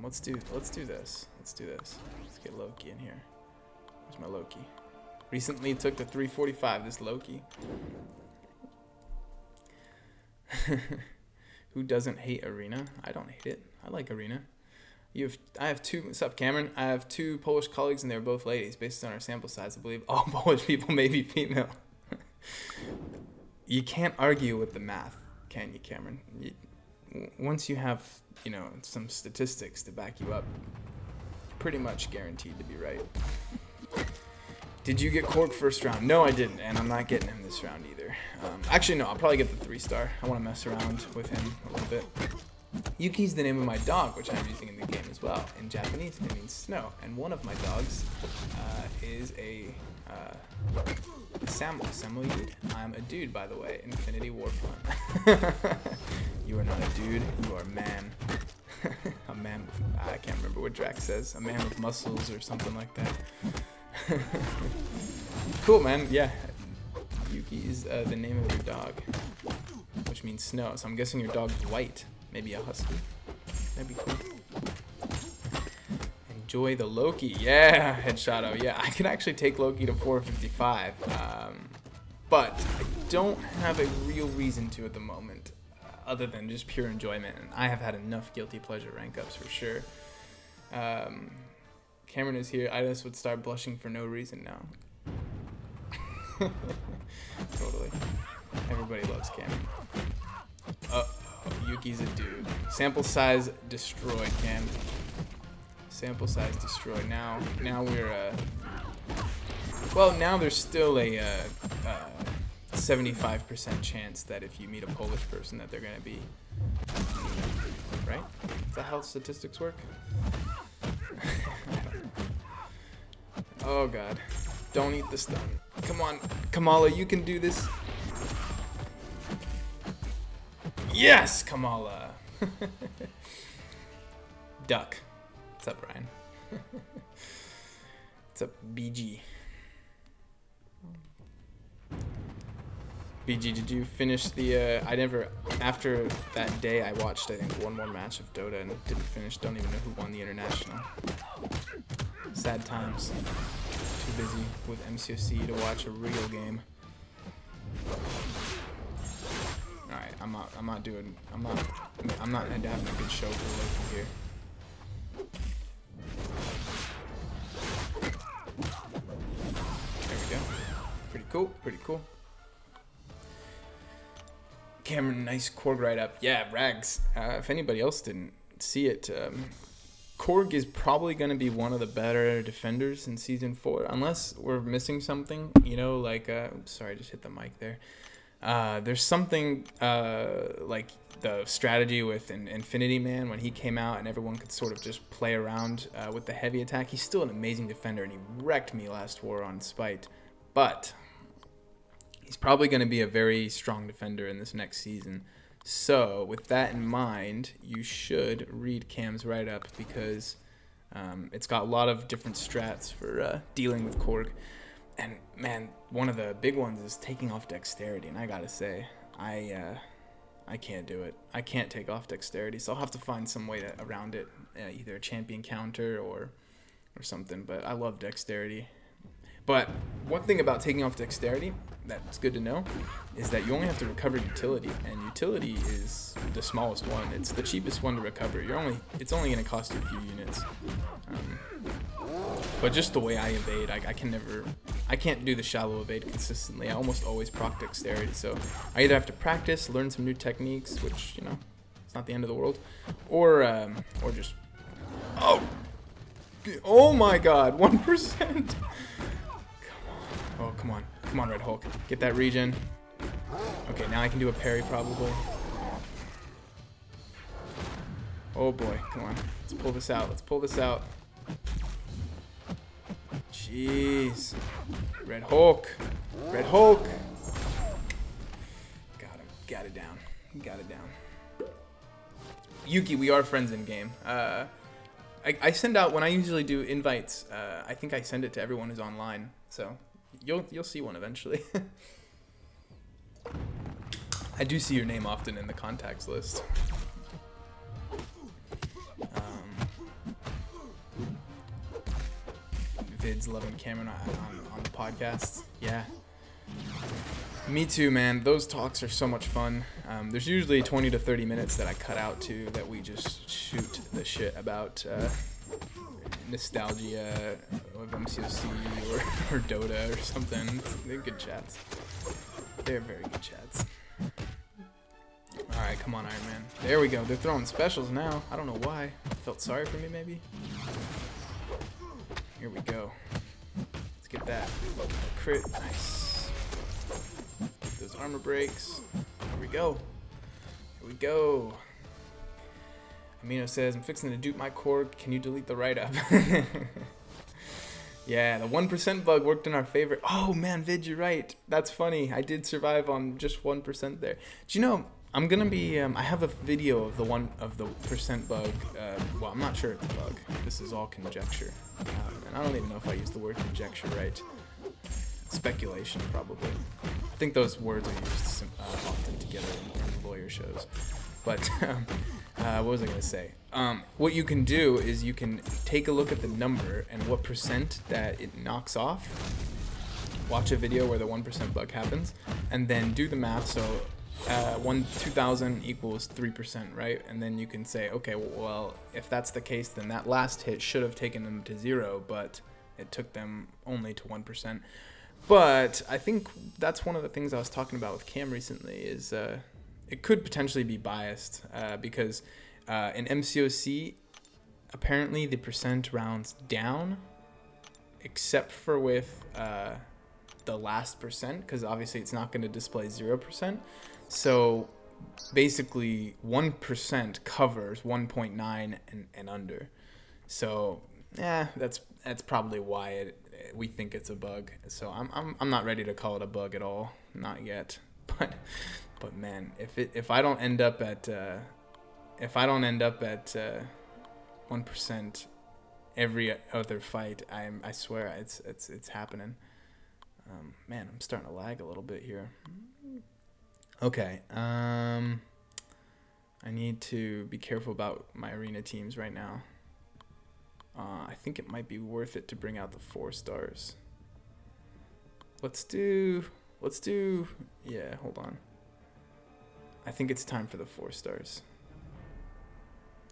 Let's do this. Let's do this. Let's get Loki in here. Where's my Loki? Recently took the 345, this Loki. Who doesn't hate Arena? I don't hate it. I like Arena. I have two, what's up Cameron? I have 2 Polish colleagues and they're both ladies. Based on our sample size, I believe all Polish people may be female. You can't argue with the math, can you, Cameron? Once you have, you know, some statistics to back you up, you're pretty much guaranteed to be right. Did you get Korg first round? No, I didn't, and I'm not getting him this round either. Actually, no, I'll probably get the 3-star. I want to mess around with him a little bit. Yuki's the name of my dog, which I'm using in the game as well. In Japanese, it means snow. And one of my dogs is a Samoyed. I'm a dude, by the way. Infinity War pun. You are not a dude. You are a man. A man with, I can't remember what Drax says. A man with muscles or something like that. Cool, man. Yeah, Yuki is the name of your dog, which means snow. So I'm guessing your dog's white, maybe a husky. That'd be cool. Enjoy the Loki. Yeah, Headshoto. Yeah, I could actually take Loki to 455, but I don't have a real reason to at the moment, other than just pure enjoyment. And I have had enough guilty pleasure rank ups for sure. Cameron is here. I just would start blushing for no reason now. Totally. Everybody loves Cameron. Yuki's a dude. Sample size destroyed, Cam. Sample size destroyed. Now we're well, now there's still a 75% chance that if you meet a Polish person that they're gonna be, right? Is that how statistics work? Oh god. Don't eat the stun. Come on, Kamala, you can do this. Yes, Kamala. Duck. What's up, Brian? What's up, BG? BG, did you finish the, I never, after that day I watched, I think, one more match of Dota and didn't finish. Don't even know who won the international. Sad times. Too busy with MCOC to watch a real game. Alright, I'm not having a good show for Loki here. There we go. Pretty cool, pretty cool. Cameron, nice Korg right up. Yeah, Rags. If anybody else didn't see it, Korg is probably going to be one of the better defenders in Season 4, unless we're missing something, you know, like, oops, sorry, I just hit the mic there. There's something like the strategy with Infinity Man when he came out and everyone could sort of just play around with the heavy attack. He's still an amazing defender, and he wrecked me last war on Spite, but he's probably going to be a very strong defender in this next season. So with that in mind, you should read Cam's write-up, because it's got a lot of different strats for dealing with Korg. And man, one of the big ones is taking off dexterity, and I gotta say, I can't do it. I can't take off dexterity, so I'll have to find some way around it, either a champion counter or something. But I love dexterity. But one thing about taking off dexterity that's good to know is that you only have to recover utility, and utility is the smallest one. It's the cheapest one to recover. It's only going to cost you a few units. But just the way I evade, I can't do the shallow evade consistently. I almost always proc dexterity, so I either have to practice, learn some new techniques, which, you know, it's not the end of the world, or just, oh my God, 1%. Oh, come on. Come on, Red Hulk. Get that regen. Okay, now I can do a parry, probably. Oh, boy. Come on. Let's pull this out. Let's pull this out. Jeez. Red Hulk. Red Hulk. Got him. Got it down. Got it down. Yuki, we are friends in game. I send out, when I usually do invites, I think I send it to everyone who's online, so you'll see one eventually. I do see your name often in the contacts list. Vids loving Cameron on the podcasts. Yeah. Me too, man. Those talks are so much fun. There's usually 20 to 30 minutes that I cut out too, that we just shoot the shit about nostalgia of MCOC or Dota or something. They're good chats. They're very good chats. Alright, come on, Iron Man. There we go. They're throwing specials now. I don't know why. Felt sorry for me, maybe? Here we go. Let's get that. Crit. Nice. Get those armor breaks. Here we go. Here we go. Amino says, I'm fixing to dupe my Korg. Can you delete the write-up? Yeah, the 1% bug worked in our favor. Oh, man, Vid, you're right. That's funny. I did survive on just 1% there. Do you know, I'm going to be, I have a video of the percent bug. Well, I'm not sure it's a bug. This is all conjecture. And I don't even know if I used the word conjecture right. Speculation, probably. I think those words are used often together in lawyer shows. But what was I going to say? What you can do is you can take a look at the number and what percent that it knocks off. Watch a video where the 1% bug happens, and then do the math. So 2000 equals 3%, right? And then you can say, okay, well, if that's the case, then that last hit should have taken them to 0, but it took them only to 1%. But I think that's one of the things I was talking about with Cam recently is it could potentially be biased because in MCOC, apparently the percent rounds down, except for with the last percent, because obviously it's not going to display 0%. So basically 1% covers 1.9 and under. So yeah, that's probably why we think it's a bug. So I'm not ready to call it a bug at all, not yet. But man, if I don't end up at 1% every other fight, I swear it's happening. Man, I'm starting to lag a little bit here. Okay. I need to be careful about my arena teams right now. I think it might be worth it to bring out the 4 stars. Let's do, yeah, hold on. I think it's time for the 4 stars.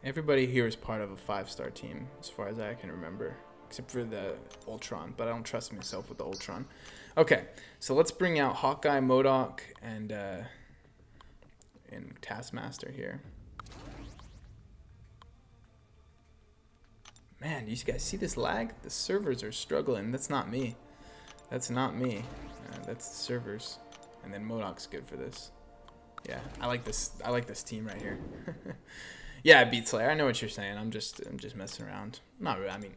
Everybody here is part of a 5-star team, as far as I can remember, except for the Ultron, but I don't trust myself with the Ultron. Okay, so let's bring out Hawkeye, MODOK, and Taskmaster here. Man, you guys see this lag? The servers are struggling. That's not me. That's not me. That's the servers. And then MODOK's good for this. Yeah, I like this. I like this team right here. Yeah, Beat Slayer. I know what you're saying. I'm just messing around. Not really. I mean,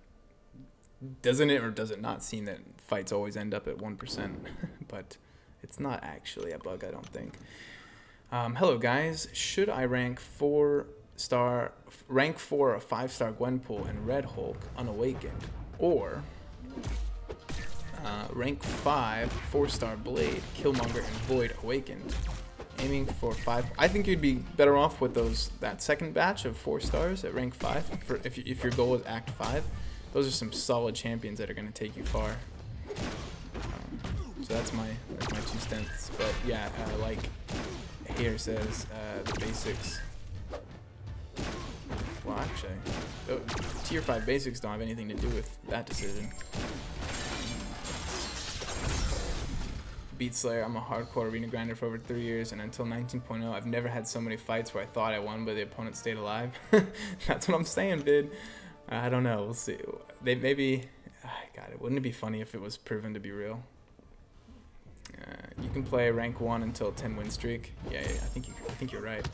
doesn't it or does it not seem that fights always end up at 1%? But it's not actually a bug, I don't think. Hello guys. Should I rank 4 a 5-star Gwenpool and Red Hulk unawakened, or rank 5 4-star Blade, Killmonger, and Void awakened? Aiming for 5. I think you'd be better off with that second batch of 4 stars at rank 5. If your goal is Act 5, those are some solid champions that are going to take you far. So that's my 2 cents. But yeah, like here says, the basics. Well, actually, tier 5 basics don't have anything to do with that decision. Beat Slayer, I'm a hardcore arena grinder for over 3 years, and until 19.0, I've never had so many fights where I thought I won, but the opponent stayed alive. That's what I'm saying, dude. I don't know. We'll see. Maybe. God, wouldn't it be funny if it was proven to be real? You can play rank 1 until 10 win streak. Yeah, I think you're right.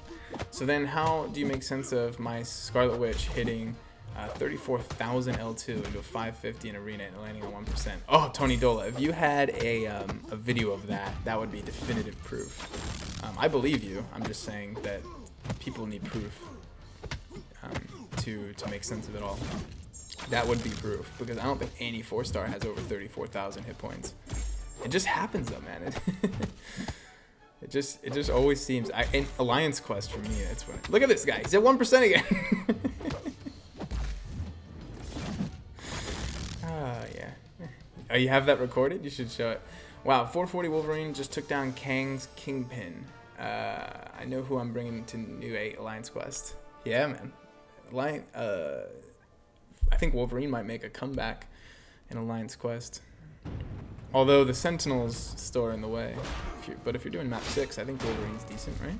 So then, how do you make sense of my Scarlet Witch hitting 34,000 L2 into a 550 in arena and landing on 1%? Oh, Tony Dola, if you had a video of that, that would be definitive proof. I believe you. I'm just saying that people need proof to make sense of it all. That would be proof, because I don't think any 4-star has over 34,000 hit points. It just happens though, man. It just always seems. In Alliance Quest for me, it's when. Look at this guy. He's at 1% again. Yeah. Oh, you have that recorded? You should show it. Wow, 440 Wolverine just took down Kang's Kingpin. I know who I'm bringing to New 8 Alliance Quest. Yeah, man. I think Wolverine might make a comeback in Alliance Quest. Although the Sentinels store in the way. But if you're doing map 6, I think Wolverine's decent, right?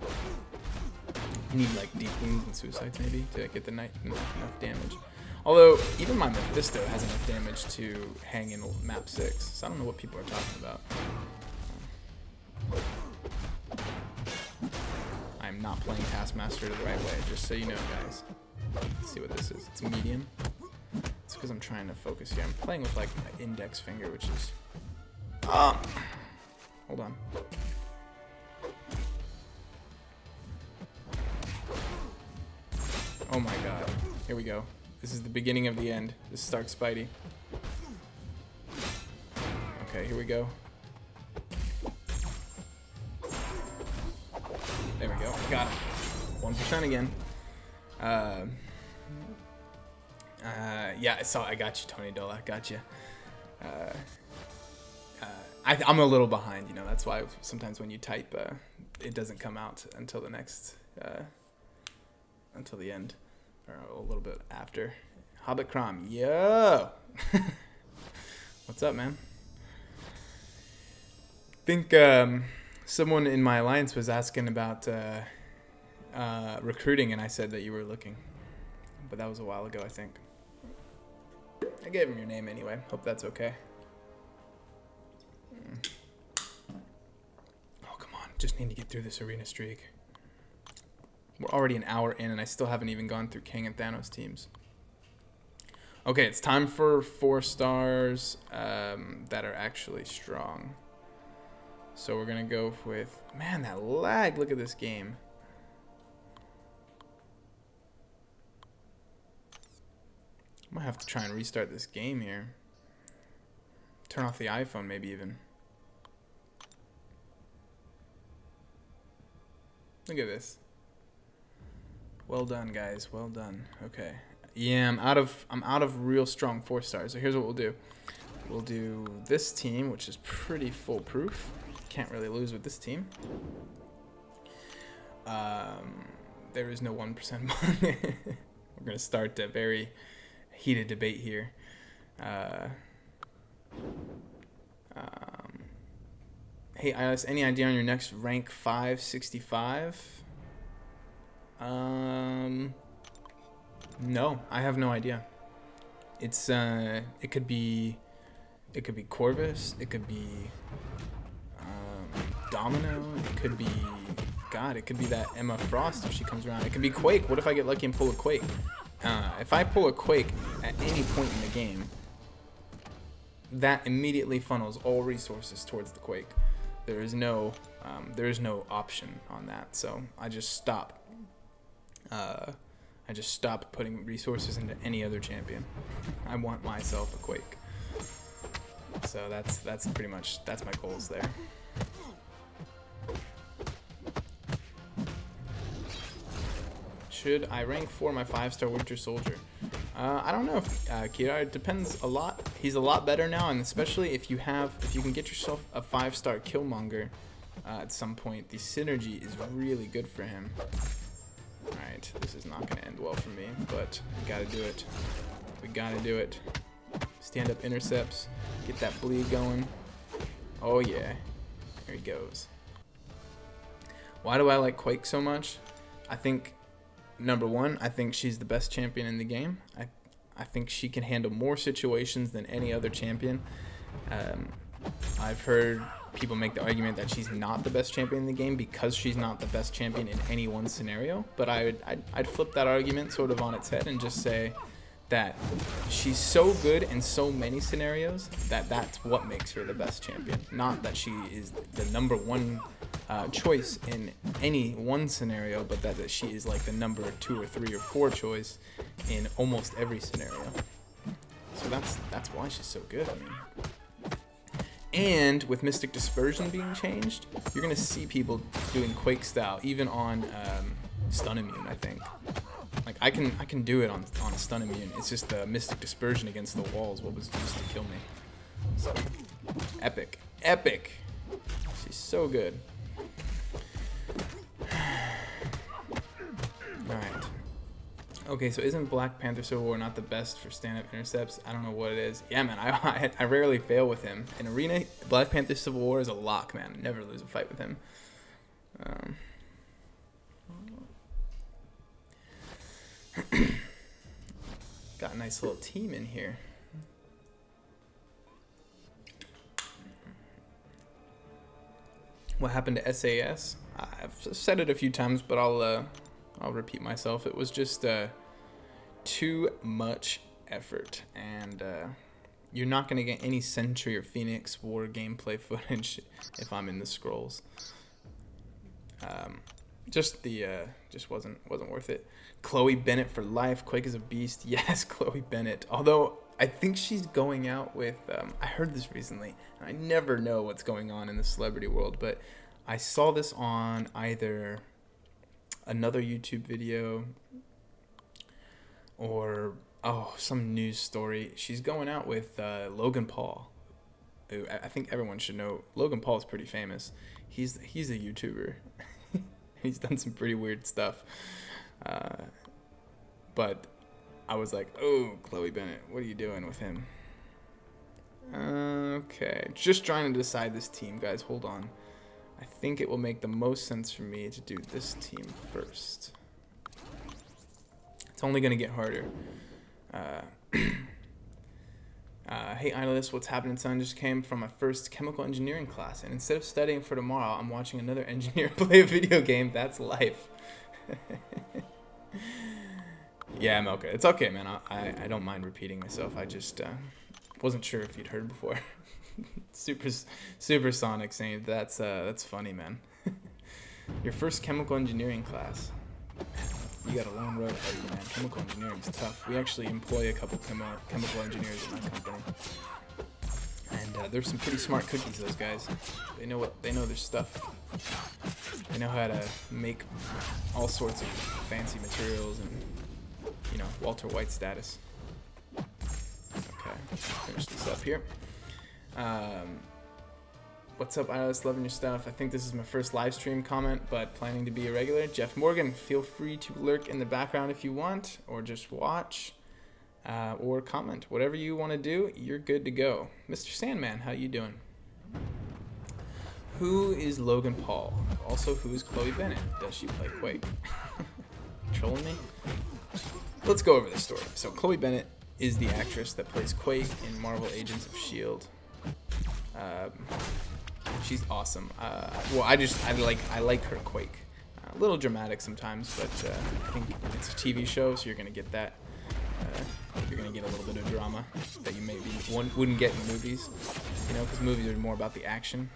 You need like deep wounds and suicides maybe to get the enough damage. Although even my Mephisto has enough damage to hang in map 6, so I don't know what people are talking about. I'm not playing Taskmaster the right way, just so you know, guys. Let's see what this is. It's medium. It's because I'm trying to focus here. I'm playing with like my index finger, which is. Hold on. Oh my god. Here we go. This is the beginning of the end. This is Stark Spidey. Okay, here we go. There we go. Got it. 1% again. Yeah, I got you, Tony Dola. I got you. I'm a little behind, you know. That's why sometimes when you type, it doesn't come out until the next, until the end, or a little bit after. Hobbit Crom, yo! What's up, man? I think someone in my alliance was asking about recruiting, and I said that you were looking, but that was a while ago, I think. I gave him your name anyway. Hope that's okay. Oh, come on. Just need to get through this arena streak. We're already an hour in, and I still haven't even gone through Kang and Thanos teams. Okay, it's time for 4 stars that are actually strong. So we're going to go with... Man, that lag. Look at this game. I might have to try and restart this game here. Turn off the iPhone, maybe even. Look at this. Well done, guys. Well done. Okay. Yeah, I'm out of real strong 4-stars. So here's what we'll do. We'll do this team, which is pretty foolproof. Can't really lose with this team. There is no 1% mod. We're gonna start a very heated debate here. Hey, Iris, any idea on your next rank 565? No, I have no idea. It's it could be Corvus, it could be Domino, it could be it could be that Emma Frost if she comes around. It could be Quake. What if I get lucky and pull a Quake? If I pull a Quake at any point in the game, that immediately funnels all resources towards the Quake. There is no option on that. So I just stop. I just stop putting resources into any other champion. I want myself a Quake. So that's pretty much my goals there. Should I rank 4 my 5-star Winter Soldier? I don't know, Kira. It depends a lot. He's a lot better now, and especially if you can get yourself a 5-star Killmonger at some point, the synergy is really good for him. Alright, this is not going to end well for me, but we gotta do it. We gotta do it. Stand up intercepts, get that bleed going. Oh yeah, there he goes. Why do I like Quake so much? I think, number one, I think she's the best champion in the game. I think she can handle more situations than any other champion. I've heard people make the argument that she's not the best champion in the game because she's not the best champion in any one scenario. But I'd flip that argument sort of on its head and just say that she's so good in so many scenarios that that's what makes her the best champion. Not that she is the number one choice in any one scenario, but that she is like the number 2 or 3 or 4 choice in almost every scenario. So that's why she's so good. I mean, and with Mystic Dispersion being changed, you're gonna see people doing Quake style even on stun immune. I think, like I can do it on a stun immune. It's just the Mystic Dispersion against the walls what was used to kill me. So epic. She's so good. Alright. Okay, so isn't Black Panther Civil War not the best for stand-up intercepts? I don't know what it is. Yeah, man, I rarely fail with him. In Arena, Black Panther Civil War is a lock, man. Never lose a fight with him. Got a nice little team in here. What happened to SAS? I've said it a few times, but I'll repeat myself. It was just too much effort, and you're not gonna get any Sentry or Phoenix War gameplay footage if I'm in the scrolls. Just wasn't worth it. Chloe Bennett for life. Quake is a beast. Yes, Chloe Bennett. Although I think she's going out with. I heard this recently. And I never know what's going on in the celebrity world, but I saw this on either another YouTube video or some news story. She's going out with Logan Paul, who I think everyone should know. Logan Paul is pretty famous. He's a YouTuber. He's done some pretty weird stuff. But I was like, oh, Chloe Bennett, what are you doing with him? Okay, just trying to decide this team, guys. Hold on. I think it will make the most sense for me to do this team first. It's only going to get harder. Hey, Idolist, what's happening, son? Just came from my first chemical engineering class, and instead of studying for tomorrow, I'm watching another engineer play a video game. That's life. Yeah, Melka. It's okay, man. I don't mind repeating myself. I just wasn't sure if you'd heard before. Supersonic saying that's funny, man. Your first chemical engineering class. You got a long road ahead of you, man. Chemical engineering is tough. We actually employ a couple chemical engineers in my company, and And they're some pretty smart cookies, those guys. They know their stuff. They know how to make all sorts of fancy materials and, you know, Walter White status. Okay, finish this up here. What's up, iOS? Loving your stuff. I think this is my first live stream comment, but planning to be a regular. Jeff Morgan, feel free to lurk in the background if you want, or just watch, or comment. Whatever you want to do, you're good to go. Mr. Sandman, how you doing? Who is Logan Paul? Also, who is Chloe Bennett? Does she play Quake? Trolling me? Let's go over the story. So Chloe Bennett is the actress that plays Quake in Marvel Agents of S.H.I.E.L.D. She's awesome. Well, I like her Quake. A little dramatic sometimes, but I think it's a TV show, so you're gonna get that. You're gonna get a little bit of drama that you maybe wouldn't get in movies, you know, because movies are more about the action.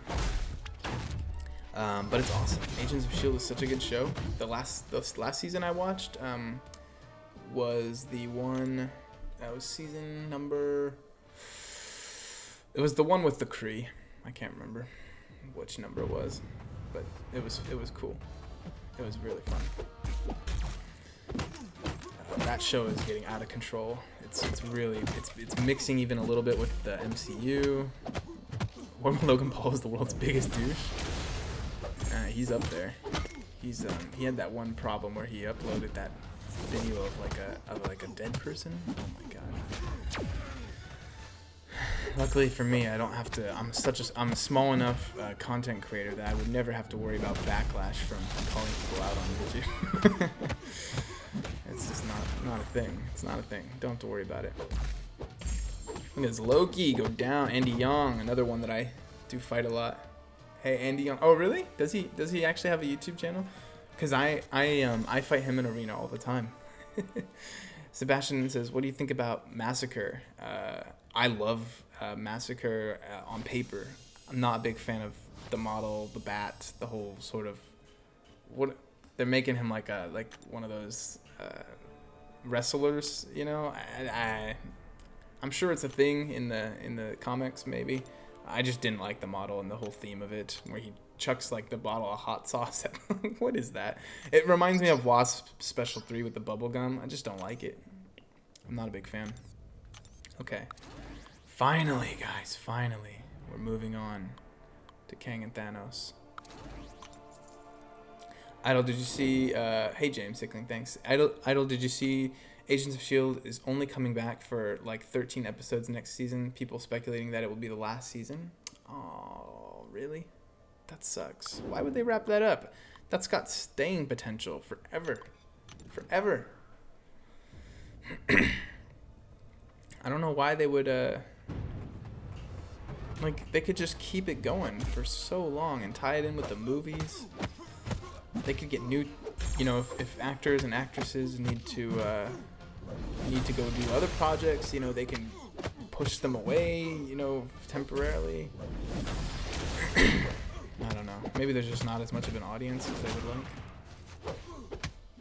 But it's awesome. Agents of S.H.I.E.L.D. is such a good show. The last season I watched was the one that was season number. It was the one with the Kree. I can't remember which number it was, but it was cool. It was really fun. That show is getting out of control. It's mixing even a little bit with the MCU. Logan Paul is the world's biggest douche. He's up there. He had that one problem where he uploaded that video of like a dead person. Oh my god. Luckily for me, I don't have to. I'm a small enough content creator that I would never have to worry about backlash from calling people out on YouTube. It's just not a thing. It's not a thing. Don't have to worry about it. Look at this Loki go down. Andy Young, another one that I do fight a lot. Hey, Andy Young. Oh, really? Does he actually have a YouTube channel? Because I fight him in arena all the time. Sebastian says, what do you think about Massacre? I love Massacre on paper. I'm not a big fan of the model, the bat, the whole sort of what they're making him like one of those wrestlers, you know. I'm sure it's a thing in the comics, maybe. I just didn't like the model and the whole theme of it, where he chucks like the bottle of hot sauce at what is that? It reminds me of Wasp Special 3 with the bubble gum. I just don't like it. I'm not a big fan. Okay. Finally, guys, finally. We're moving on to Kang and Thanos. Idol, did you see hey James Sickling, thanks. Idol, did you see Agents of S.H.I.E.L.D. is only coming back for like 13 episodes next season? People speculating that it will be the last season. Oh, really? That sucks. Why would they wrap that up? That's got staying potential forever. Forever. I don't know why they would like, they could just keep it going for so long and tie it in with the movies. They could get new, you know, if actors and actresses need to go do other projects, you know, they can push them away, you know, temporarily. I don't know. Maybe there's just not as much of an audience as they would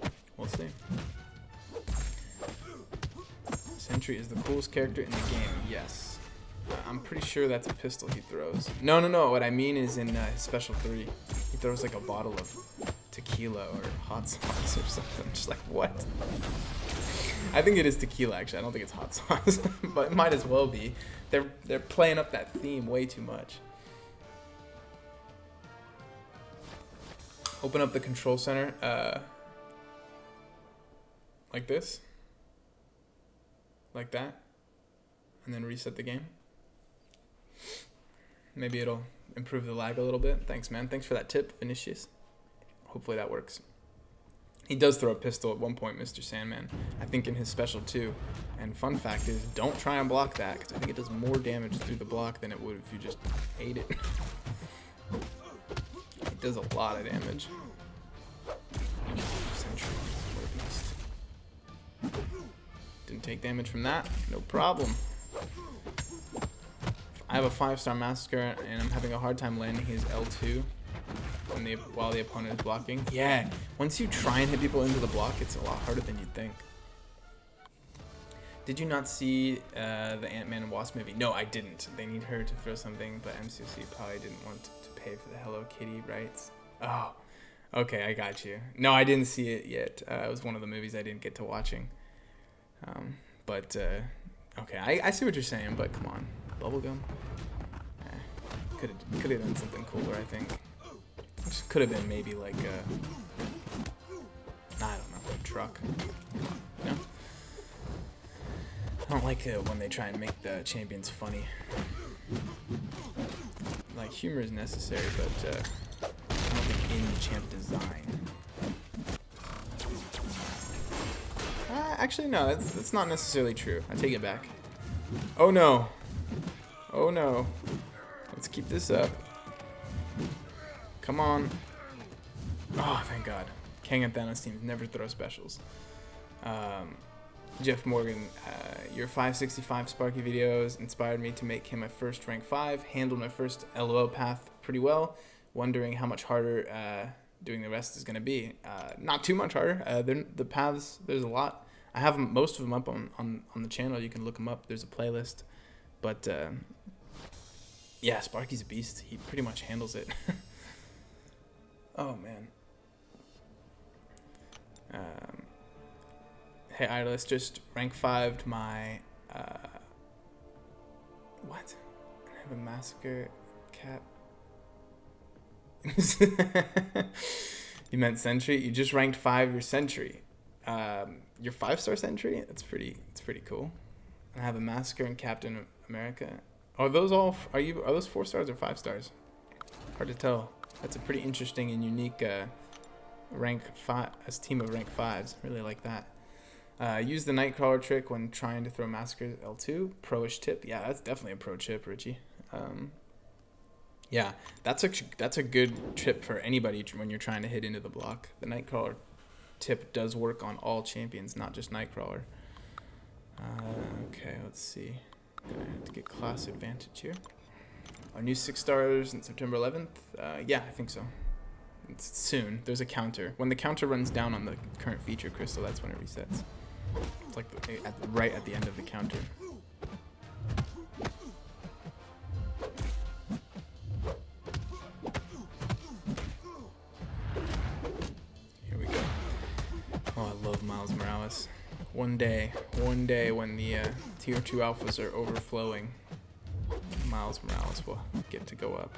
like. We'll see. Sentry is the coolest character in the game. Yes. I'm pretty sure that's a pistol he throws. No. What I mean is in his Special 3, he throws like a bottle of tequila or hot sauce or something. Just like, what? I think it is tequila, actually. I don't think it's hot sauce, but it might as well be. They're playing up that theme way too much. Open up the control center, like this, like that, and then reset the game. Maybe it'll improve the lag a little bit. Thanks, man. Thanks for that tip, Vinicius. Hopefully that works. He does throw a pistol at one point, Mr. Sandman, I think in his Special 2. And fun fact is, don't try and block that, because I think it does more damage through the block than it would if you just ate it. It does a lot of damage. Sentry, what a beast. Didn't take damage from that, no problem. I have a 5-star Massacre, and I'm having a hard time landing his L2 while the opponent is blocking. Yeah, once you try and hit people into the block, it's a lot harder than you'd think. Did you not see the Ant-Man and Wasp movie? No, I didn't. They need her to throw something, but MCC probably didn't want to pay for the Hello Kitty rights. Oh, okay, I got you. No, I didn't see it yet. It was one of the movies I didn't get to watching. Okay, I see what you're saying, but come on. Bubblegum? Could have done something cooler, I think. Just could have been maybe like I don't know, a truck. You know? I don't like it when they try and make the champions funny. Like, humor is necessary, but I don't think in champ design. Actually, no, that's not necessarily true. I take it back. Oh no. Oh no. Let's keep this up. Come on. Oh, thank God. Kang and Thanos teams never throw specials. Jeff Morgan, your 565 Sparky videos inspired me to make him my first rank 5. Handled my first LOL path pretty well. Wondering how much harder doing the rest is going to be. Not too much harder. The paths, there's a lot. I have most of them up on the channel. You can look them up. There's a playlist. But yeah, Sparky's a beast. He pretty much handles it. Oh, man. Hey, Idolist, just rank 5'd my, what? I have a massacre cap. You meant sentry? You just ranked 5 your sentry. Your 5-star sentry? It's pretty cool. And I have a massacre and Captain America. Are those all, are those 4 stars or 5 stars? Hard to tell. That's a pretty interesting and unique, rank 5, as team of rank 5s. Really like that. Use the Nightcrawler trick when trying to throw Massacre L2. Pro-ish tip. Yeah, that's definitely a pro tip, Richie. Yeah, that's a good tip for anybody when you're trying to hit into the block. The Nightcrawler tip does work on all champions, not just Nightcrawler. Okay, let's see. Gonna have to get class advantage here. Our new 6 stars on September 11th. Yeah, I think so. It's soon. There's a counter. When the counter runs down on the current feature crystal, that's when it resets. It's like right at the end of the counter. Here we go. Oh, I love Miles Morales. One day when the tier 2 alphas are overflowing, Miles Morales will get to go up.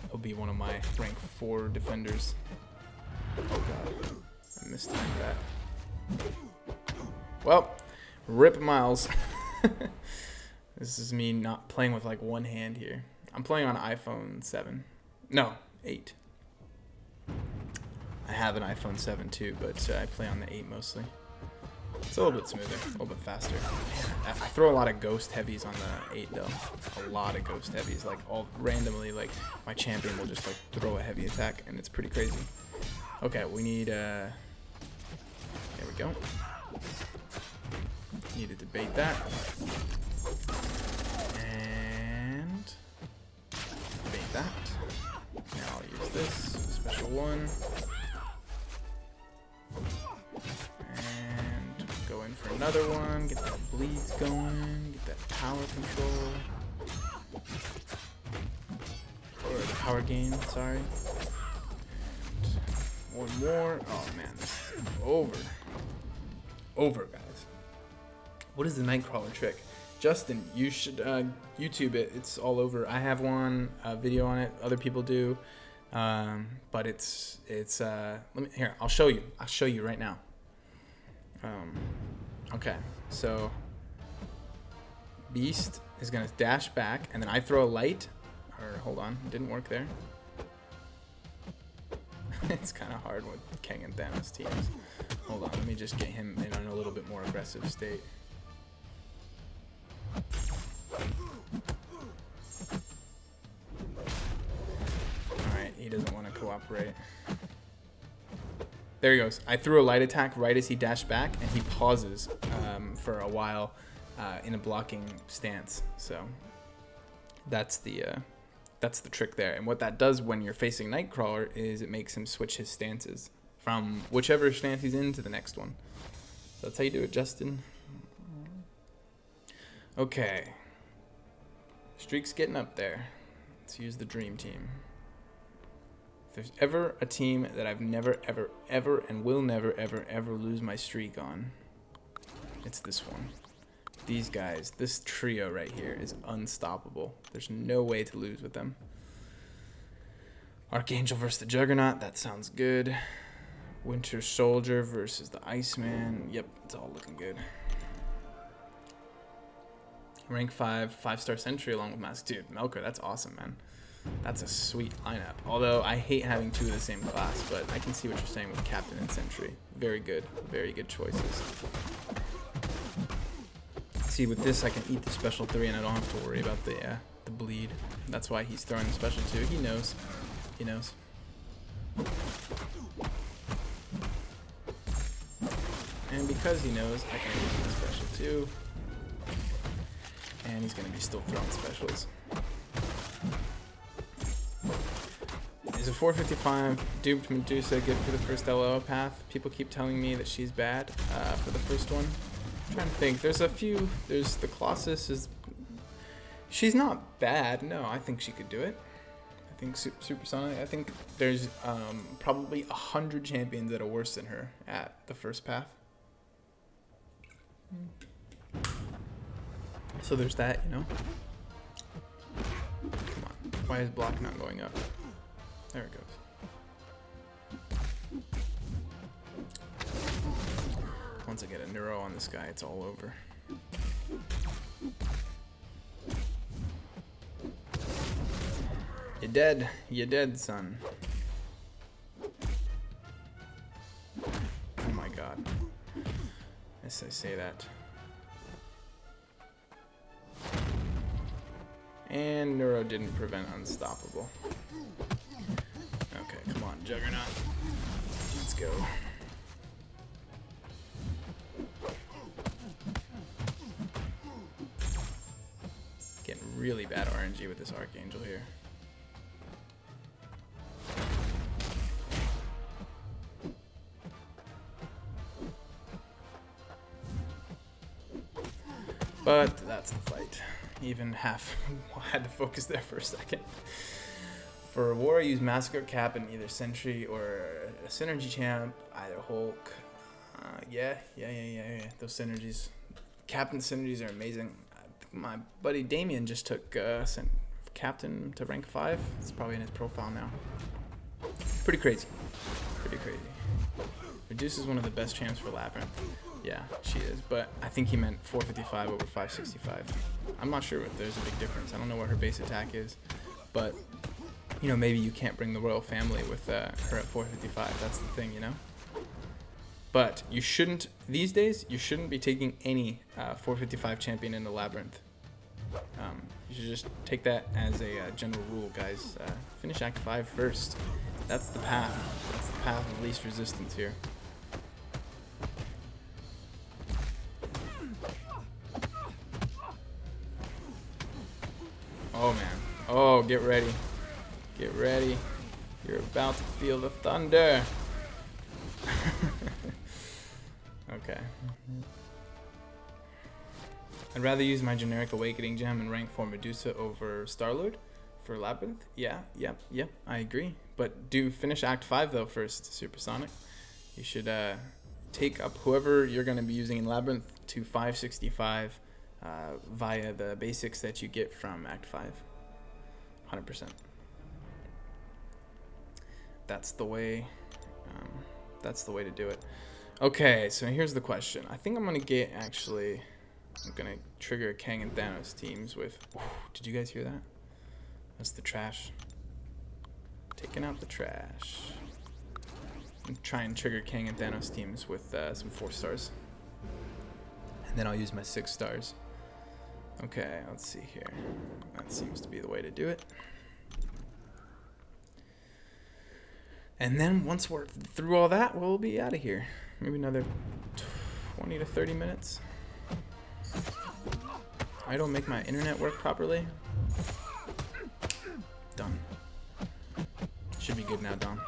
He'll be one of my rank 4 defenders. Oh God, I mistimed that. Well, rip Miles. This is me not playing with like one hand here. I'm playing on iPhone 7. No, 8. I have an iPhone 7 too, but I play on the 8 mostly. It's a little bit smoother, a little bit faster. Man, I throw a lot of ghost heavies on the 8 though. A lot of ghost heavies, like all randomly, like my champion will just like throw a heavy attack and it's pretty crazy. Okay, we need, there we go. Needed to bait that. And bait that. Now I'll use this special one. And go in for another one. Get that bleeds going. Get that power control. Or the power gain, sorry. And one more. Oh man, this is over. Over, guys. What is the Nightcrawler trick? Justin, you should YouTube it. It's all over. I have one video on it. Other people do, but it's let me here. I'll show you. I'll show you right now. Okay, so Beast is gonna dash back, and then I throw a light. Or hold on, it didn't work there. It's kind of hard with Kang and Thanos teams. Hold on, let me just get him in a little bit more aggressive state. Alright, he doesn't want to cooperate. There he goes. I threw a light attack right as he dashed back, and he pauses for a while in a blocking stance. So that's the trick there. And what that does when you're facing Nightcrawler is it makes him switch his stances from whichever stance he's in to the next one. So that's how you do it, Justin. Okay. Streak's getting up there. Let's use the dream team. If there's ever a team that I've never, ever, ever, and will never, ever, ever lose my streak on, it's this one. These guys, this trio right here is unstoppable. There's no way to lose with them. Archangel versus the Juggernaut, that sounds good. Winter Soldier versus the Iceman. Yep, it's all looking good. Rank 5, 5-star Sentry along with Mask. Dude, Melker, that's awesome, man. That's a sweet lineup. Although, I hate having two of the same class, but I can see what you're saying with Captain and Sentry. Very good choices. See, with this, I can eat the special 3 and I don't have to worry about the bleed. That's why he's throwing the special 2. He knows. He knows. And because he knows, I can use the special 2. And he's going to be still throwing specials. Is a 455 duped Medusa good for the first LO path? People keep telling me that she's bad for the first one. I'm trying to think. There's a few. There's the Colossus is. She's not bad. No, I think she could do it. I think Supersonic. I think there's probably 100 champions that are worse than her at the first path. So there's that, you know. Come on. Why is block not going up? There it goes. Once I get a neuro on this guy, it's all over. You're dead. You're dead, son. Oh my god. Yes, I say that. And neuro didn't prevent unstoppable. Okay, come on, Juggernaut. Let's go. Getting really bad RNG with this Archangel here. But that's the fight. Even half had to focus there for a second. For war, I use Massacre Cap and either Sentry or a Synergy Champ, either Hulk. Yeah. Those synergies. Captain synergies are amazing. My buddy Damien just took Captain to rank 5. It's probably in his profile now. Pretty crazy. Pretty crazy. Medusa is one of the best champs for Labyrinth. Yeah, she is, but I think he meant 455 over 565. I'm not sure if there's a big difference. I don't know what her base attack is, but you know, maybe you can't bring the royal family with her at 455. That's the thing, you know. But you shouldn't, these days, you shouldn't be taking any 455 champion into Labyrinth. You should just take that as a general rule, guys. Finish Act 5 first. That's the path. That's the path of least resistance here. Oh man. Oh, get ready. Get ready. You're about to feel the thunder. Okay. I'd rather use my generic Awakening Gem and rank 4 Medusa over Star-Lord for Labyrinth. Yeah, I agree. But do finish Act 5 though first, Supersonic. You should take up whoever you're going to be using in Labyrinth to 565 via the basics that you get from Act 5. 100%. That's the way to do it. Okay, so here's the question. I think I'm going to get actually... I'm going to trigger Kang and Thanos teams with... Ooh, did you guys hear that? That's the trash. Taking out the trash. I'm trying to trigger Kang and Thanos teams with some 4 stars. And then I'll use my 6 stars. Okay, let's see here. That seems to be the way to do it. And then once we're through all that, we'll be out of here. Maybe another 20 to 30 minutes. I don't make my internet work properly. Done. Should be good now, Dom.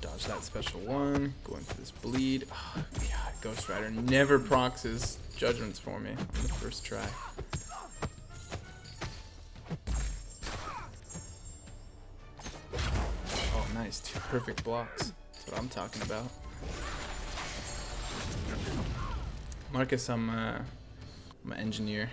Dodge that special 1. Go in for this bleed. Oh, God. Ghost Rider never procs his judgments for me on the first try. Oh, nice. 2 perfect blocks. That's what I'm talking about. Marcus, I'm an engineer.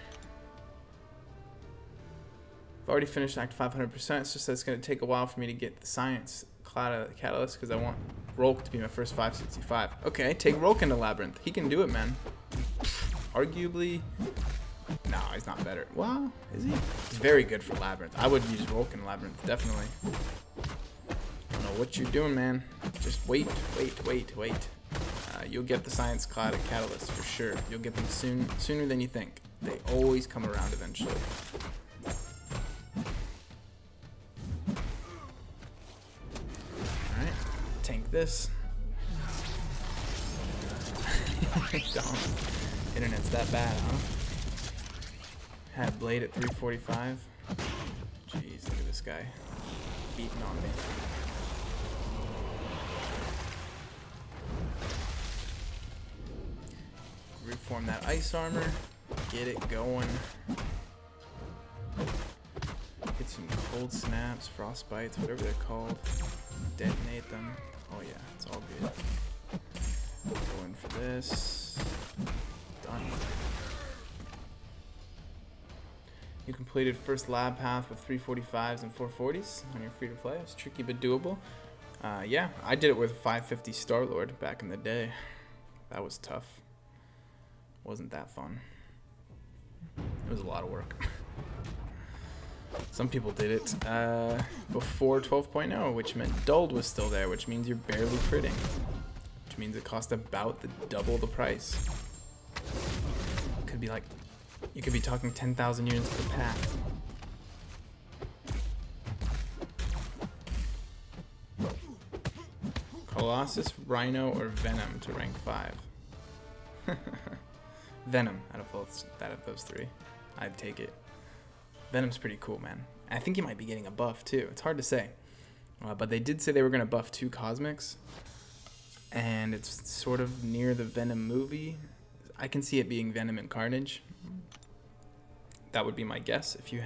I've already finished Act 500%. It's just that it's going to take a while for me to get the science catalyst because I want Rolk to be my first 565. Okay, take Rolk into Labyrinth. He can do it, man. Arguably, no, he's not better. Well, is he? He's very good for Labyrinth. I would use Rolk in Labyrinth, definitely. I don't know what you're doing, man. Just wait. You'll get the science catalyst for sure. You'll get them sooner than you think. They always come around eventually. Alright, tank this. Internet's that bad, huh? Had Blade at 345. Jeez, look at this guy beating on me. Reform that ice armor. Get it going. Get some cold snaps, frostbites, whatever they're called. Detonate them. Oh yeah, it's all good. Go in for this. Done. You completed first lab path with 345s and 440s on your free to play. It's tricky but doable. Yeah, I did it with 550 Star-Lord back in the day. That was tough. Wasn't that fun. It was a lot of work. Some people did it before 12.0, which meant Dulled was still there, which means you're barely critting. Which means it cost about double the price. Could be like, you could be talking 10,000 units per path. Colossus, Rhino, or Venom to rank 5. Venom out of those 3. I'd take it. Venom's pretty cool, man. I think he might be getting a buff too. It's hard to say. But they did say they were going to buff 2 Cosmics. And it's sort of near the Venom movie. I can see it being Venom and Carnage. That would be my guess if you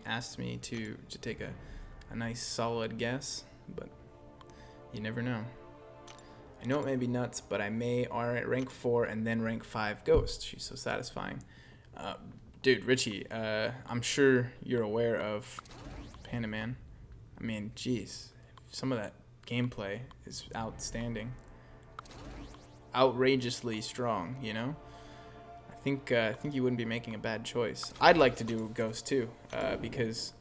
asked me to take a nice solid guess, but you never know. I know it may be nuts, but I may at rank 4 and then rank 5 Ghost. She's so satisfying. Dude, Richie, I'm sure you're aware of Panda Man. I mean, geez, some of that gameplay is outstanding. Outrageously strong, you know? I think you wouldn't be making a bad choice. I'd like to do Ghost too, because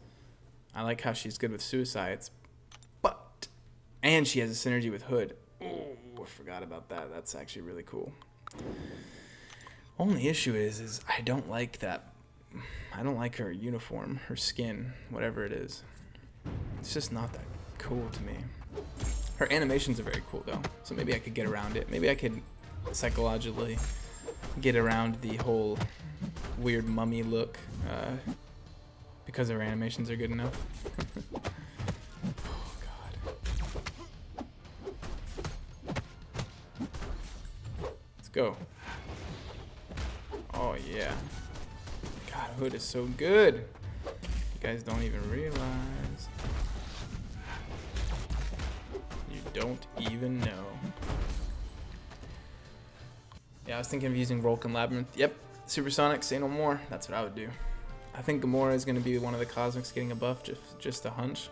I like how she's good with suicides, and she has a synergy with Hood. Oh, I forgot about that. That's actually really cool. Only issue is I don't like that. I don't like her uniform, her skin, whatever it is. It's just not that cool to me. Her animations are very cool though, so maybe I could get around it. Maybe I could psychologically get around the whole weird mummy look because her animations are good enough. Oh god. Let's go. Oh yeah. God, Hood is so good. You guys don't even realize. You don't even know. Yeah, I was thinking of using Rolk and Labyrinth. Yep, Supersonic, say no more. That's what I would do. I think Gamora is going to be one of the Cosmics getting a buff, just a hunch.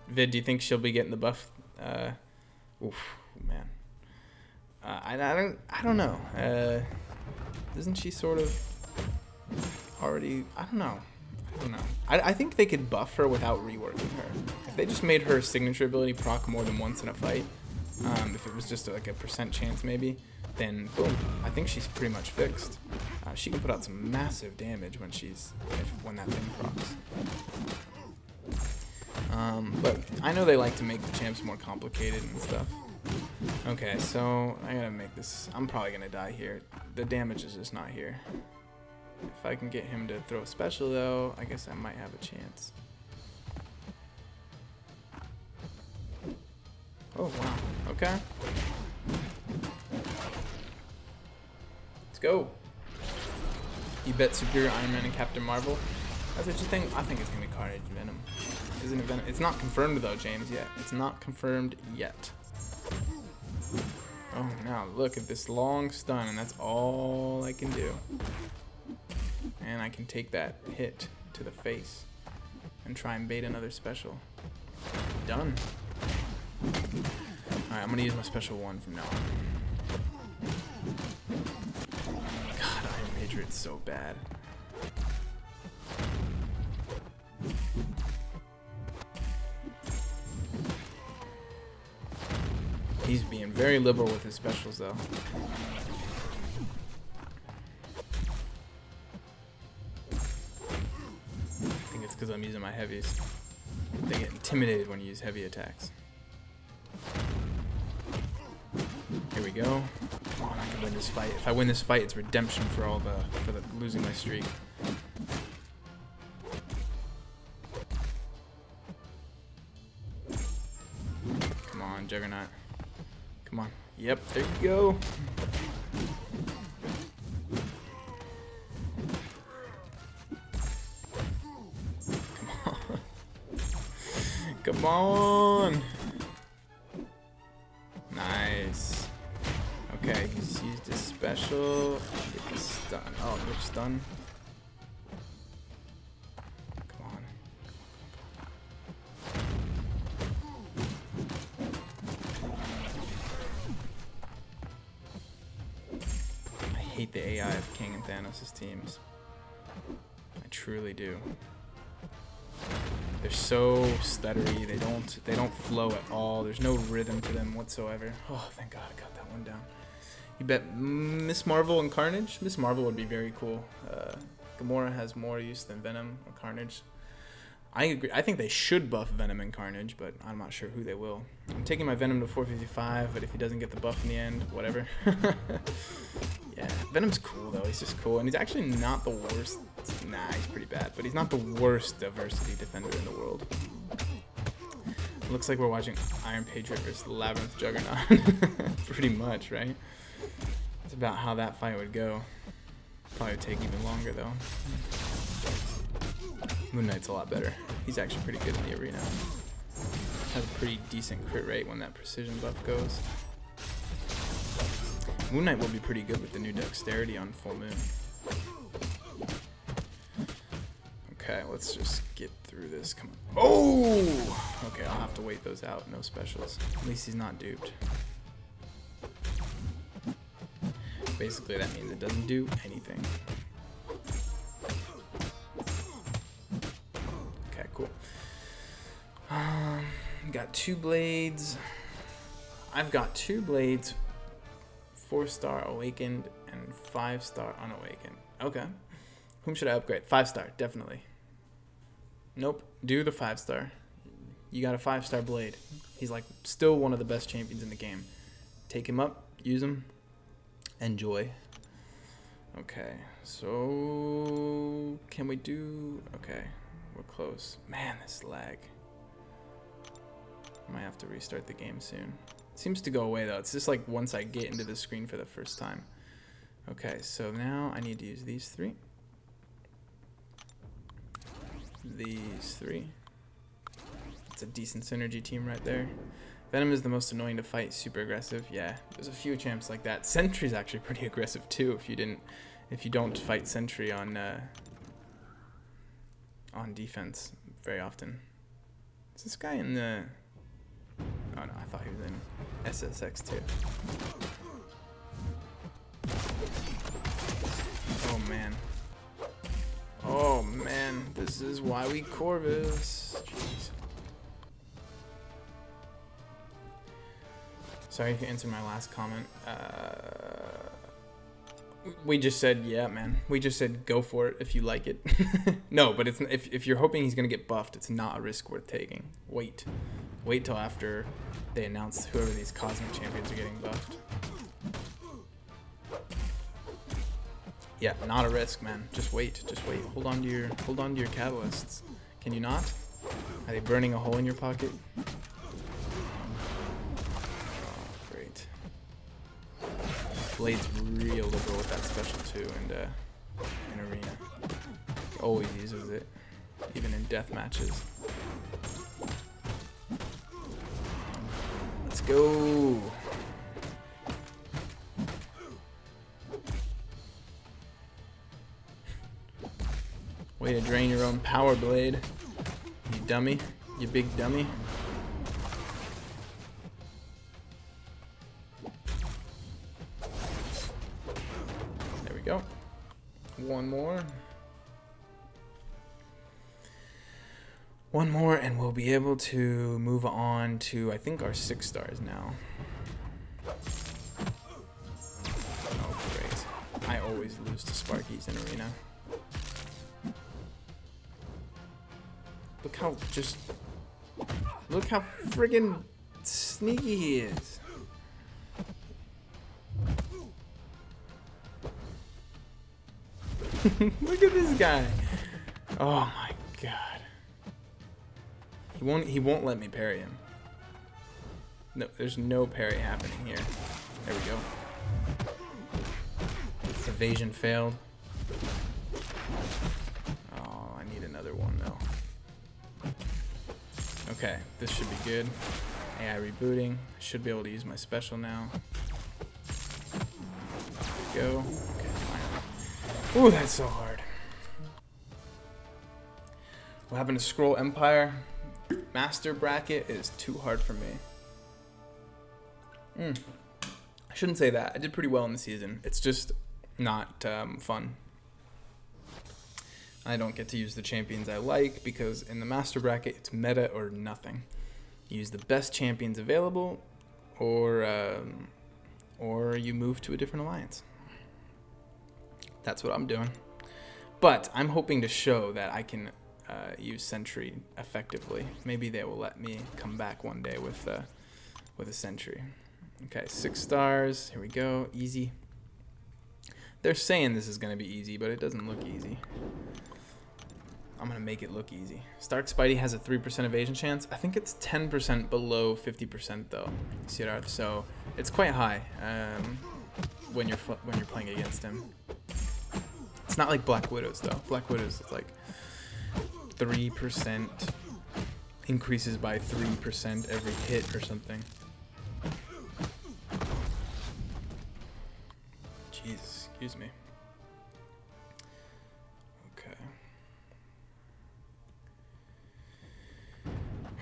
Vid, do you think she'll be getting the buff? Oof, man. I don't know. Isn't she sort of already? I don't know. I think they could buff her without reworking her. If they just made her signature ability proc more than once in a fight, if it was just like a % chance maybe, then boom, I think she's pretty much fixed. She can put out some massive damage when that thing procs. But I know they like to make the champs more complicated and stuff. Okay, so I gotta make this. I'm probably gonna die here. The damage is just not here. If I can get him to throw a special though, I guess I might have a chance. Oh wow, okay. go. You bet Superior Iron Man and Captain Marvel. That's what you think? I think it's gonna be Carnage and Venom. Isn't it Venom? It's not confirmed though, James, yet. It's not confirmed yet. Oh, now look at this long stun, and that's all I can do. And I can take that hit to the face and try and bait another special. Done. Alright, I'm gonna use my special 1 from now on. God, Iron Patriot's so bad. He's being very liberal with his specials, though. I think it's because I'm using my heavies. They get intimidated when you use heavy attacks. Here we go. Come on, I can win this fight. If I win this fight, it's redemption for the losing my streak. Come on, Juggernaut. Come on. Yep, there you go. Come on. Come on. Nice. Okay, he's used his special. Get the stun. Oh, no stun. Come on. I hate the AI of King and Thanos' teams. I truly do. They're so stuttery. They don't flow at all. There's no rhythm to them whatsoever. Oh, thank God I got that one down. You bet Miss Marvel and Carnage? Miss Marvel would be very cool. Gamora has more use than Venom or Carnage. I agree. I think they should buff Venom and Carnage, but I'm not sure who they will. I'm taking my Venom to 455, but if he doesn't get the buff in the end, whatever. Yeah, Venom's cool though. He's just cool, and he's actually not the worst. Nah, he's pretty bad, but he's not the worst diversity defender in the world. Looks like we're watching Iron Patriot versus Labyrinth Juggernaut. Pretty much, right? That's about how that fight would go. Probably take even longer though. Moon Knight's a lot better. He's actually pretty good in the arena. Has a pretty decent crit rate when that precision buff goes. Moon Knight will be pretty good with the new dexterity on full moon. Okay, let's just get through this. Come on. Oh! Okay, I'll have to wait those out. No specials. At least he's not duped. Basically, that means it doesn't do anything. Okay, cool. Got 2 blades. I've got 2 blades. 4-star awakened and 5-star unawakened. Okay. Whom should I upgrade? 5-star, definitely. Nope. Do the 5-star. You got a 5-star blade. He's like still one of the best champions in the game. Take him up, use him, enjoy. Okay, so can we do? Okay, we're close. Man, this lag. I might have to restart the game soon. It seems to go away though. It's just like once I get into the screen for the first time. Okay, so now I need to use these 3. These 3. It's a decent synergy team right there. Venom is the most annoying to fight. Super aggressive. Yeah, there's a few champs like that. Sentry's actually pretty aggressive too. If you don't fight Sentry on defense very often. Is this guy in the? Oh no, I thought he was in SSX too. Oh man. Oh man, this is why we Corvus. Jeez. Sorry if you answered my last comment. We just said, yeah, man. We just said go for it if you like it. No, but it's if you're hoping he's gonna get buffed, it's not a risk worth taking. Wait till after they announce whoever these cosmic champions are getting buffed. Yeah, not a risk, man. Just wait. Just wait. Hold on to your catalysts. Can you not? Are they burning a hole in your pocket? Oh, great. Blade's real liberal with that special too, and in arena. He always uses it, even in death matches. Let's go. Way to drain your own power, Blade. You dummy. You big dummy. There we go. One more. One more and we'll be able to move on to, I think, our 6 stars now. Oh, great. I always lose to Sparkies in arena. Look how friggin' sneaky he is. Look at this guy. Oh my god. He won't let me parry him. No, there's no parry happening here. There we go. Evasion failed. Oh, I need another one though. Okay, this should be good. AI rebooting. Should be able to use my special now. There we go. Okay, finally. Ooh, that's so hard. What happened to Scroll Empire? Master bracket is too hard for me. I shouldn't say that. I did pretty well in the season. It's just not fun. I don't get to use the champions I like because in the master bracket it's meta or nothing. You use the best champions available, or you move to a different alliance. That's what I'm doing. But I'm hoping to show that I can use Sentry effectively. Maybe they will let me come back one day with a Sentry. Okay, 6 stars. Here we go. Easy. They're saying this is going to be easy, but it doesn't look easy. I'm going to make it look easy. Start Spidey has a 3% evasion chance. I think it's 10% below 50% though. CR, so it's quite high when you're playing against him. It's not like Black Widows though. Black Widows is like 3% increases by 3% every hit or something. Jeez, excuse me. Okay.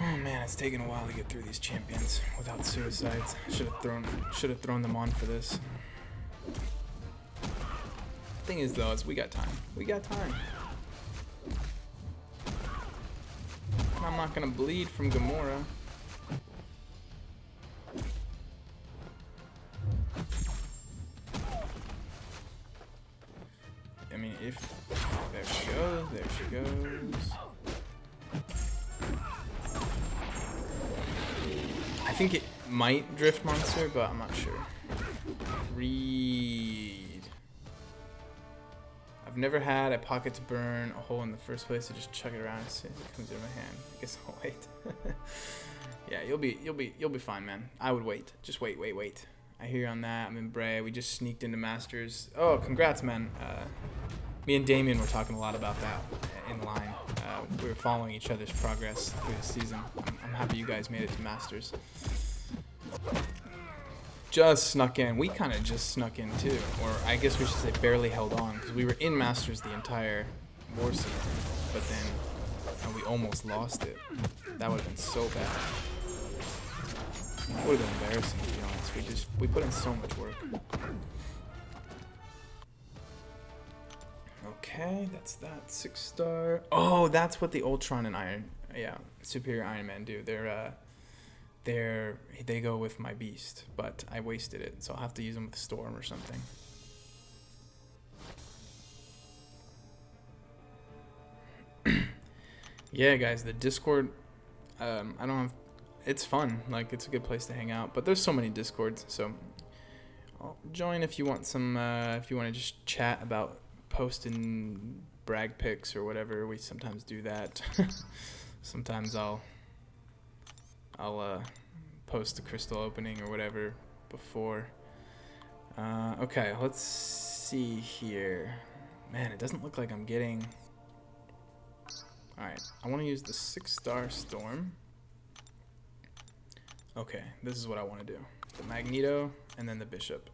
Oh man, it's taken a while to get through these champions without suicides. Should have thrown them on for this. Thing is though, is we got time. We got time. I'm not gonna bleed from Gamora. I mean, if there she goes, there she goes. I think it might drift monster, but I'm not sure. Read. I've never had a pocket to burn a hole in the first place, so just chuck it around and see if it comes into my hand. I guess I'll wait. Yeah, you'll be fine, man. I would wait. Just wait. I hear you on that. I'm in Bray. We just sneaked into Masters. Oh, congrats, man. Me and Damien were talking a lot about that in line. We were following each other's progress through the season. I'm happy you guys made it to Masters. Just snuck in. We kind of just snuck in too, or I guess we should say barely held on, because we were in Masters the entire war season, but then we almost lost it. That would have been so bad. It would have been embarrassing, to be honest. We put in so much work. Okay, that's that 6 star. Oh, that's what the Ultron and Superior Iron Man do. They go with my beast, but I wasted it, so I'll have to use them with Storm or something. Yeah, guys, the Discord, I don't have, it's fun, like it's a good place to hang out, but there's so many Discords, so I'll join if you want some, if you want to just chat about posting brag pics or whatever. We sometimes do that. Sometimes I'll post the crystal opening or whatever before Okay, let's see here. Man, it doesn't look like I'm getting... Alright, I want to use the 6-star Storm. Okay, this is what I want to do. The Magneto, and then the Bishop.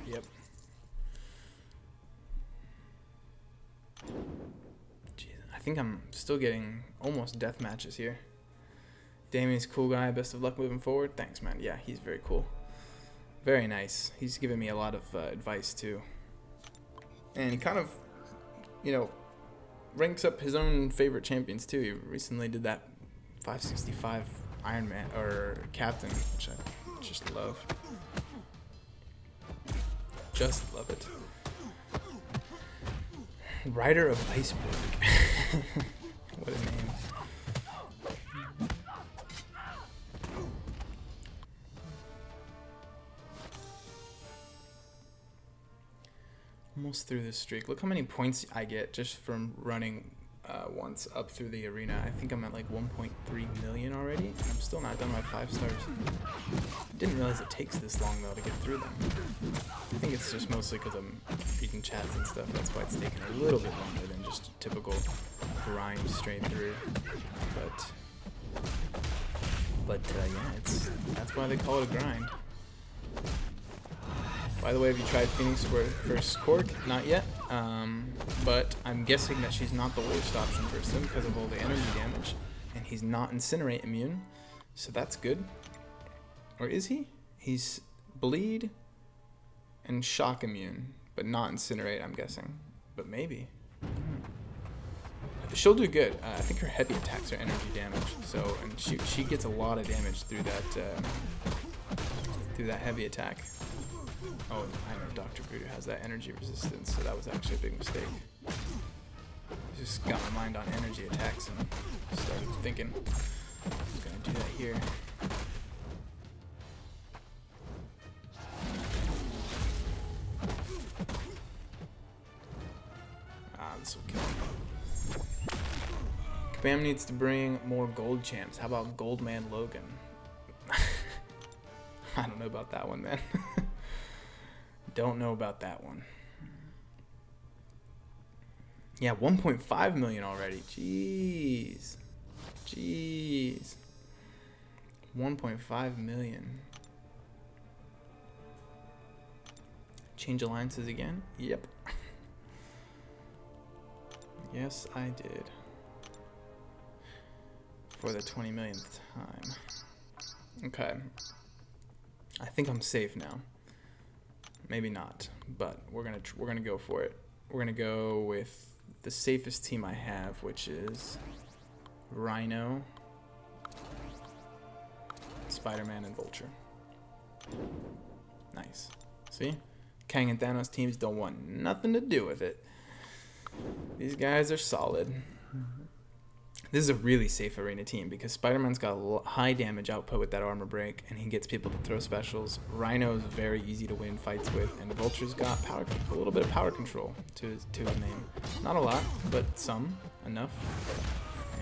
Yep. Jeez, I think I'm still getting almost death matches here. Damien's a cool guy. Best of luck moving forward. Thanks, man. Yeah, he's very cool. Very nice. He's given me a lot of advice, too. And he kind of, you know, ranks up his own favorite champions, too. He recently did that 565 Iron Man, or Captain, which I just love. Just love it. Rider of Iceberg. What a name. Almost through this streak. Look how many points I get just from running once up through the arena. I think I'm at like 1.3 million already. I'm still not done my 5 stars. I didn't realize it takes this long though to get through them. I think it's just mostly because I'm reading chats and stuff. That's why it's taking a little bit longer than just a typical grind straight through. But yeah, that's why they call it a grind. By the way, have you tried Phoenix versus Korg? Not yet, but I'm guessing that she's not the worst option for him because of all the energy damage, and he's not Incinerate immune, so that's good. Or is he? He's Bleed and Shock immune, but not Incinerate, I'm guessing. But maybe. She'll do good. I think her heavy attacks are energy damage, so and she gets a lot of damage through that heavy attack. Oh, I know Dr. Voodoo has that energy resistance, so that was actually a big mistake. I just got my mind on energy attacks and started thinking, I'm gonna do that here. This will kill him. Kabam needs to bring more gold champs. How about Goldman Logan? I don't know about that one, man. Don't know about that one. Yeah, 1.5 million already. Jeez. Jeez. 1.5 million. Change alliances again? Yep. Yes, I did. For the 20 millionth time. Okay. I think I'm safe now. Maybe not, but we're gonna go for it. We're gonna go with the safest team I have, which is Rhino, Spider-Man, and Vulture. Nice. See? Kang and Thanos teams don't want nothing to do with it. These guys are solid. This is a really safe arena team because Spider-Man's got high damage output with that armor break, and he gets people to throw specials. Rhino is very easy to win fights with, and Vulture's got power, a little bit of power control to his name. Not a lot, but some, enough.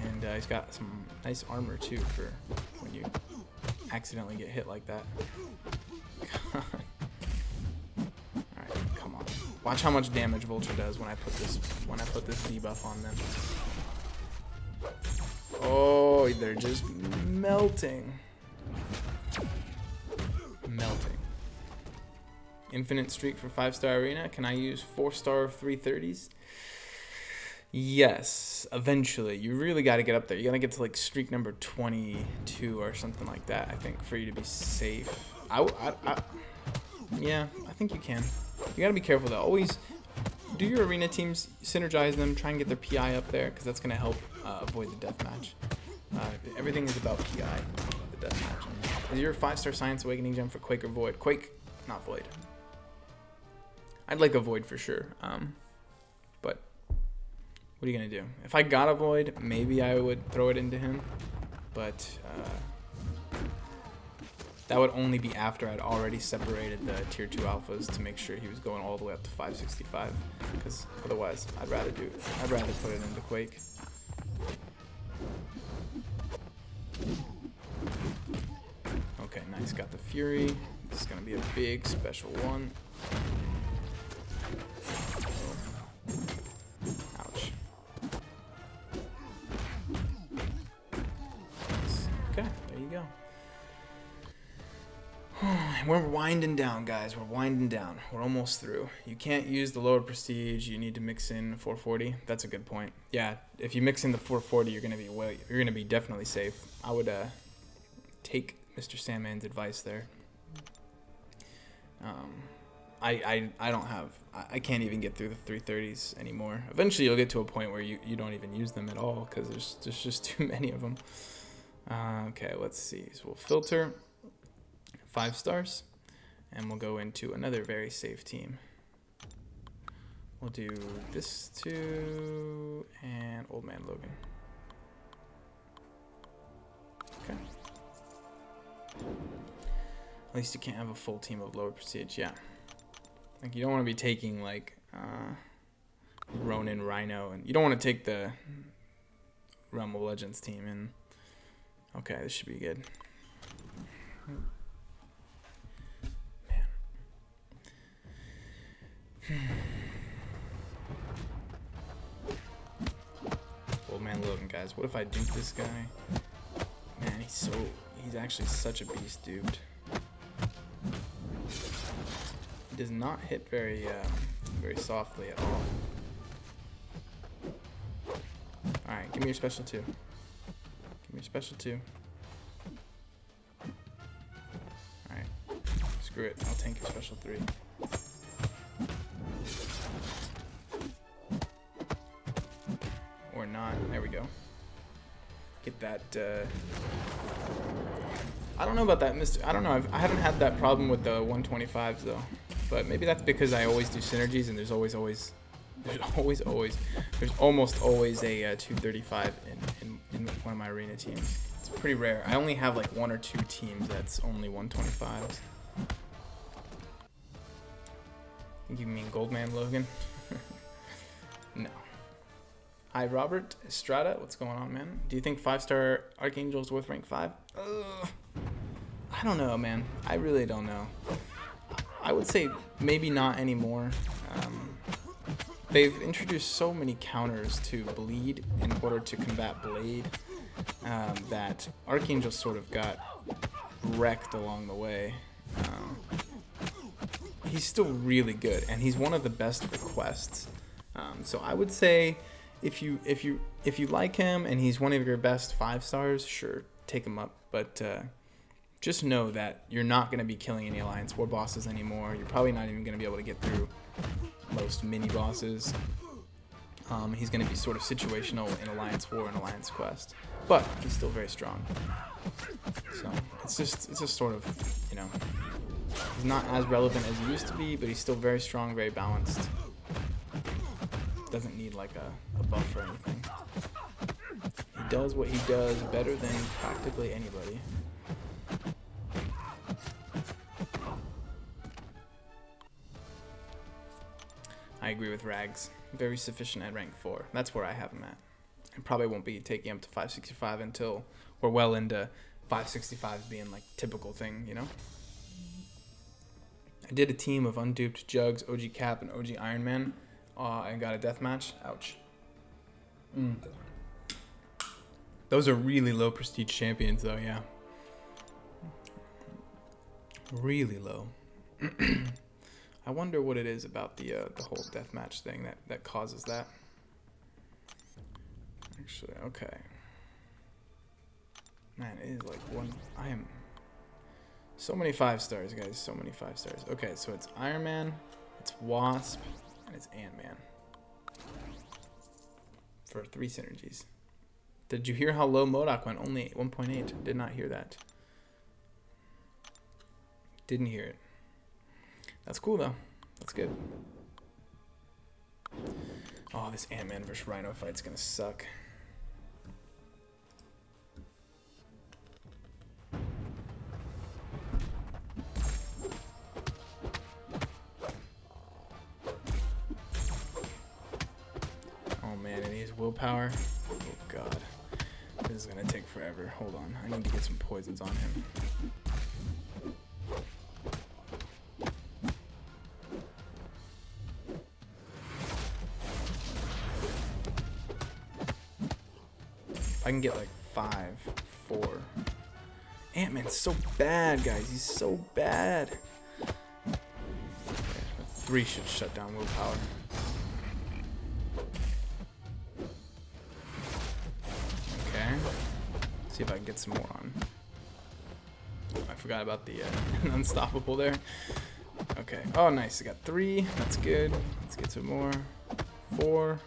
And he's got some nice armor too for when you accidentally get hit like that. God. Alright, come on. Watch how much damage Vulture does when I put this debuff on them. Oh, they're just melting. Melting. Infinite streak for 5-star arena. Can I use 4-star 330s? Yes, eventually. You really got to get up there. You got to get to like streak number 22 or something like that, I think, for you to be safe. Yeah, I think you can. You got to be careful though. Always do your arena teams, synergize them, try and get their PI up there, because that's going to help avoid the deathmatch. Everything is about PI, the deathmatch. Is your 5-star Science Awakening gem for Quake or Void? Quake, not Void. I'd like a Void for sure, but what are you going to do? If I got a Void, maybe I would throw it into him, but that would only be after I'd already separated the tier 2 alphas to make sure he was going all the way up to 565, because otherwise I'd rather put it into Quake. Okay, nice. Got the Fury. This is gonna be a big special one. Ouch. Okay, there you go. We're winding down, guys. We're winding down. We're almost through. You can't use the lower prestige. You need to mix in 440. That's a good point. Yeah, if you mix in the 440, you're gonna be definitely safe. I would take Mr. Sandman's advice there. I don't have. I can't even get through the 330s anymore. Eventually, you'll get to a point where you don't even use them at all because there's just too many of them. Okay, let's see. So we'll filter 5 stars, and we'll go into another very safe team. We'll do this 2 and Old Man Logan. Okay. At least you can't have a full team of lower prestige. Yeah. Like, you don't want to be taking like Ronin, Rhino, and you don't want to take the Realm of Legends team. And okay, this should be good. Old Man Logan, guys. What if I dupe this guy? Man, he's actually such a beast duped. He does not hit very softly at all. Alright, give me your special 2. Give me your special 2. Alright. Screw it. I'll tank your special 3. Or not. There we go. Get that. I don't know about that, Mr. I don't know. I haven't had that problem with the 125s though. But maybe that's because I always do synergies, and there's almost always a 235 in one of my arena teams. It's pretty rare. I only have like 1 or 2 teams that's only 125s. I think you mean Goldman Logan? No. Hi, Robert Estrada. What's going on, man? Do you think 5-star Archangel's worth rank 5? I don't know, man. I really don't know. I would say maybe not anymore. They've introduced so many counters to bleed in order to combat blade that Archangel sort of got wrecked along the way. He's still really good, and he's one of the best for quests. So I would say if you like him and he's one of your best 5 stars, sure, take him up. But just know that you're not going to be killing any Alliance War bosses anymore. You're probably not even going to be able to get through most mini bosses. He's going to be sort of situational in Alliance War and Alliance Quest, but he's still very strong. So it's just sort of, you know, he's not as relevant as he used to be, but he's still very strong, very balanced. Doesn't need like a buff or anything. He does what he does better than practically anybody. I agree with Rags. Very sufficient at rank 4. That's where I have him at. I probably won't be taking him to 565 until we're well into 565s being like typical thing, you know? I did a team of unduped Jugs, OG Cap, and OG Iron Man. And got a deathmatch. Ouch. Those are really low prestige champions though, yeah. Really low. I wonder what it is about the whole deathmatch thing that causes that. Actually, okay. Man, it is like I am so many 5 stars, guys. So many 5 stars. Okay, so it's Iron Man, it's Wasp, and it's Ant-Man. For 3 synergies. Did you hear how low MODOK went? Only 1.8. Did not hear that. Didn't hear it. That's cool though. That's good. Oh, this Ant-Man versus Rhino fight's gonna suck. Oh man, and he has willpower. Oh god. This is gonna take forever. Hold on. I need to get some poisons on him. can get like 5, 4. Ant-Man's so bad, guys. He's so bad. Okay, 3 should shut down willpower. Okay. See if I can get some more on. Oh, I forgot about the unstoppable there. Okay. Oh, nice. I got 3. That's good. Let's get some more. 4.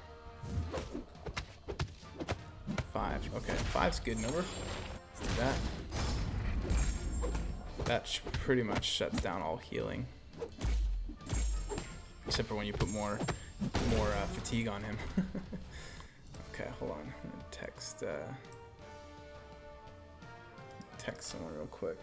5. Okay, 5's good number. Let's do that. That pretty much shuts down all healing, except for when you put more fatigue on him. Okay, hold on. I'm gonna text someone real quick.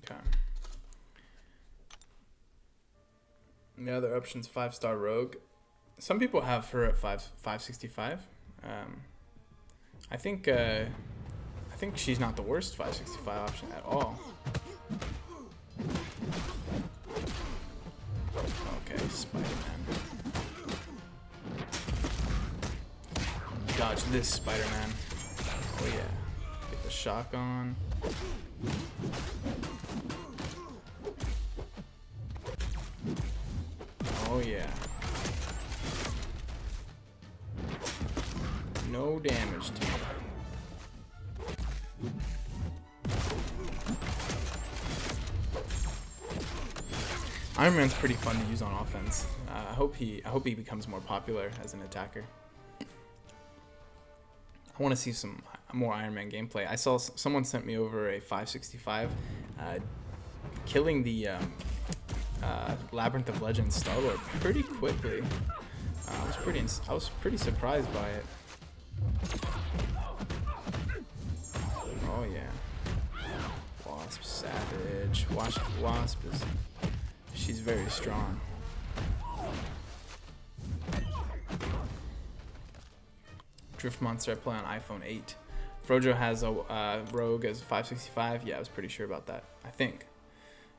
Okay. The other option's 5-star rogue. Some people have her at 565. I think she's not the worst 565 option at all. Okay, Spider-Man. Dodge this, Spider-Man. Oh yeah. Get the shock on. Oh yeah. No damage to me. Iron Man's pretty fun to use on offense. I hope he becomes more popular as an attacker. I want to see some more Iron Man gameplay. I saw someone sent me over a 565 killing the Labyrinth of Legends Star-Lord pretty quickly. I was pretty surprised by it. Oh yeah. Wasp savage. Wasp is, she's very strong. Drift Monster I play on iPhone 8. Frojo has a rogue as 565. Yeah, I was pretty sure about that. I think.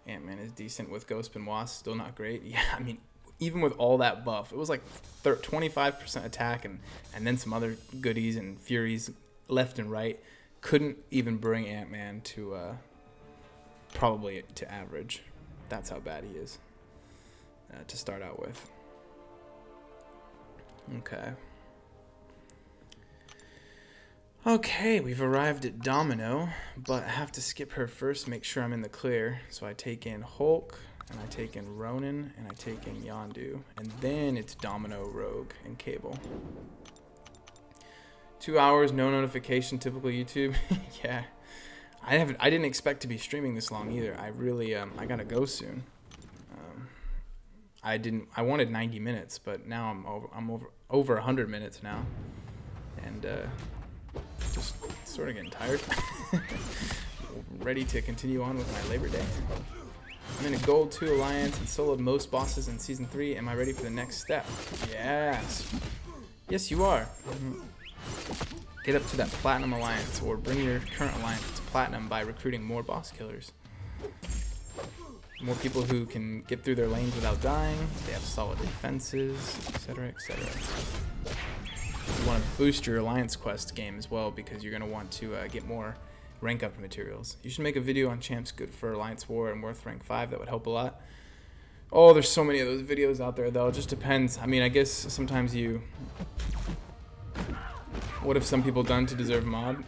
Ant-Man is decent with Ghost and Wasp. Still not great. Yeah, I mean, even with all that buff, it was like 25% attack and then some other goodies and furies left and right. Couldn't even bring Ant-Man to probably to average. That's how bad he is to start out with. Okay. Okay, we've arrived at Domino, but I have to skip her first, make sure I'm in the clear. So I take in Hulk, and I take in Ronin, and I take in Yondu, and then it's Domino, Rogue, and Cable. 2 hours, no notification, typical YouTube. Yeah, I didn't expect to be streaming this long either. I really, I gotta go soon. I wanted 90 minutes, but now I'm over 100 minutes now, and just sort of getting tired. Ready to continue on with my Labor Day. I'm in a Gold 2 Alliance and soloed most bosses in Season 3. Am I ready for the next step? Yes. Yes, you are. Get up to that Platinum Alliance, or bring your current alliance to Platinum by recruiting more boss killers. More people who can get through their lanes without dying. They have solid defenses, etc., etc. You want to boost your Alliance Quest game as well, because you're going to want to get more rank up materials. You should make a video on champs good for Alliance War and worth rank 5. That would help a lot. Oh, there's so many of those videos out there, though. It just depends. I mean, I guess sometimes you... What have some people done to deserve mod?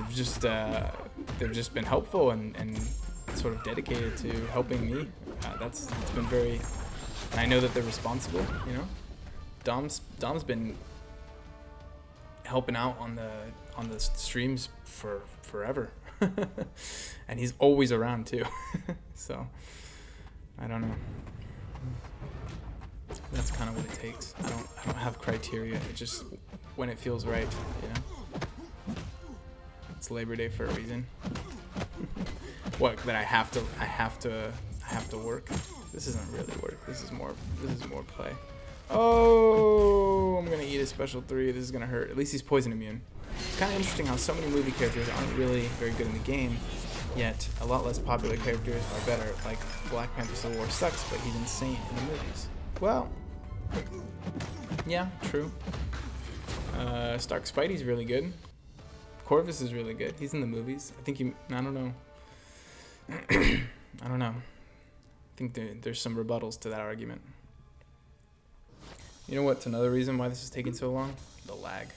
They've just been helpful and sort of dedicated to helping me. It's been very... And I know that they're responsible, you know? Dom's been helping out on the streams for forever. And he's always around too. So I don't know. That's kind of what it takes. I don't have criteria. It just when it feels right, you know. It's Labor Day for a reason. What, that I have to work? This isn't really work. This is more play. Oh, I'm gonna eat a special 3. This is gonna hurt. At least he's poison immune. It's kind of interesting how so many movie characters aren't really very good in the game, Yet, a lot less popular characters are better, like Black Panther Civil War sucks, but he's insane in the movies. Well, yeah, true. Stark Spidey's really good. Corvus is really good. He's in the movies. I think I don't know. I don't know. I think there's some rebuttals to that argument. You know what's another reason why this is taking so long? The lag.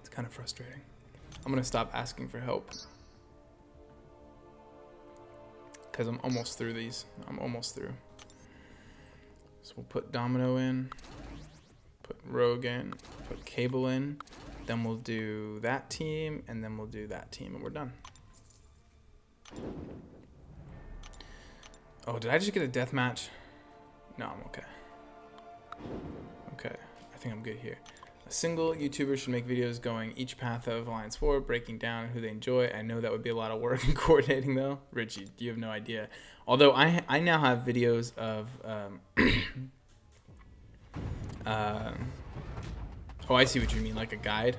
It's kind of frustrating. I'm gonna stop asking for help because I'm almost through these. I'm almost through. So we'll put Domino in, put Rogue in, put Cable in, then we'll do that team, and then we'll do that team, and we're done. Oh, did I just get a death match? No, I'm okay. Okay, I think I'm good here. A single YouTuber should make videos going each path of Alliance 4, breaking down who they enjoy. I know that would be a lot of work and coordinating though. Richie, you have no idea. Although I now have videos of oh, I see what you mean, like a guide.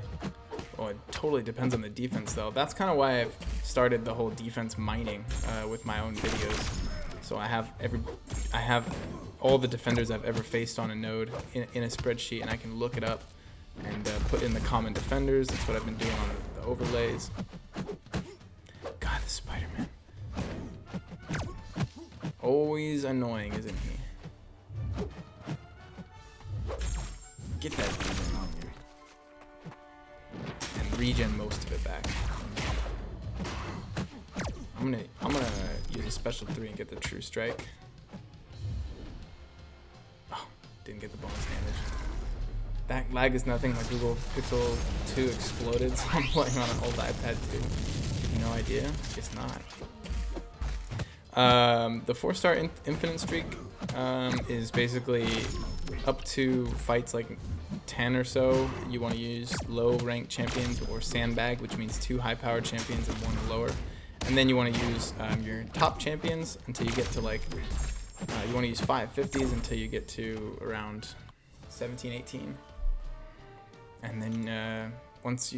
Oh, it totally depends on the defense though. That's kind of why I've started the whole defense mining with my own videos. So I have all the defenders I've ever faced on a node in a spreadsheet, and I can look it up and put in the common defenders. That's what I've been doing on the overlays. God, this Spider-Man. Always annoying, isn't he? Get that demon on you. And regen most of it back. I'm gonna use a special 3 and get the true strike. Oh, didn't get the bonus damage. That lag is nothing. My Google Pixel 2 exploded, so I'm playing on an old iPad 2. No idea. Guess not. The 4-star infinite streak is basically up to fights like 10 or so. You want to use low ranked champions or sandbag, which means 2 high powered champions and 1 lower. And then you want to use your top champions until you get to like, you want to use 550s until you get to around 17, 18. And then once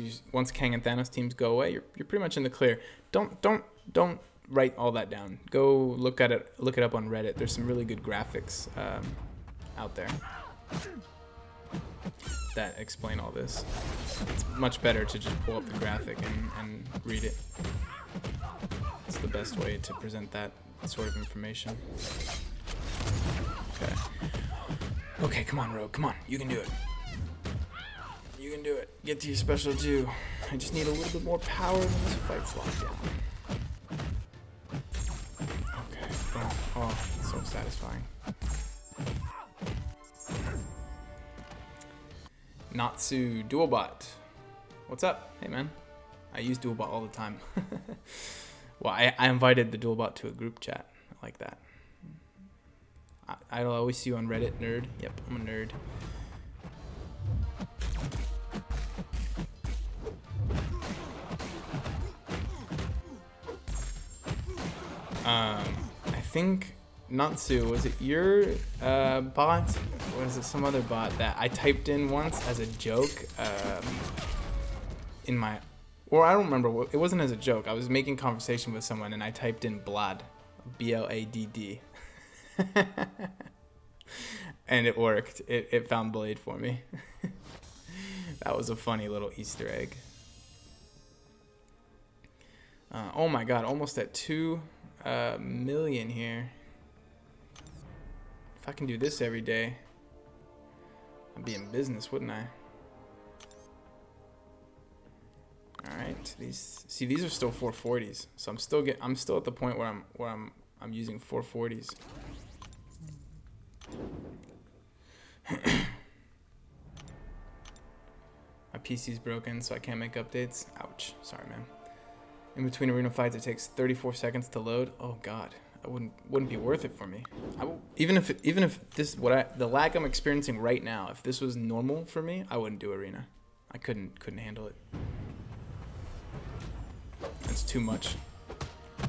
Kang and Thanos teams go away, you're pretty much in the clear. Don't write all that down. Go look at it. Look it up on Reddit. There's some really good graphics out there that explain all this. It's much better to just pull up the graphic and read it. It's the best way to present that sort of information. Okay. Okay, come on, Rogue. Come on. You can do it. You can do it. Get to your special 2. I just need a little bit more power when this fight's locked down. Okay. Oh, so satisfying. Natsu Dualbot. What's up? Hey, man. I use Dualbot all the time. Well, I invited the Dualbot to a group chat. I like that. I'll always see you on Reddit, nerd. Yep, I'm a nerd. I think Natsu, was it your bot, or was it some other bot that I typed in once as a joke in my, or I don't remember, it wasn't as a joke. I was making conversation with someone and I typed in Blad, B-L-A-D-D. And it worked. It found Blade for me. That was a funny little Easter egg. Oh my god, almost at 2 million here. If I can do this every day, I'd be in business, wouldn't I? All right, these are still 440s, so I'm still at the point where I'm using 440s. My PC's broken, so I can't make updates. Ouch. Sorry, man. In between arena fights, it takes 34 seconds to load. Oh God, that wouldn't be worth it for me. Even if this the lag I'm experiencing right now, if this was normal for me, I wouldn't do arena. I couldn't handle it. It's too much.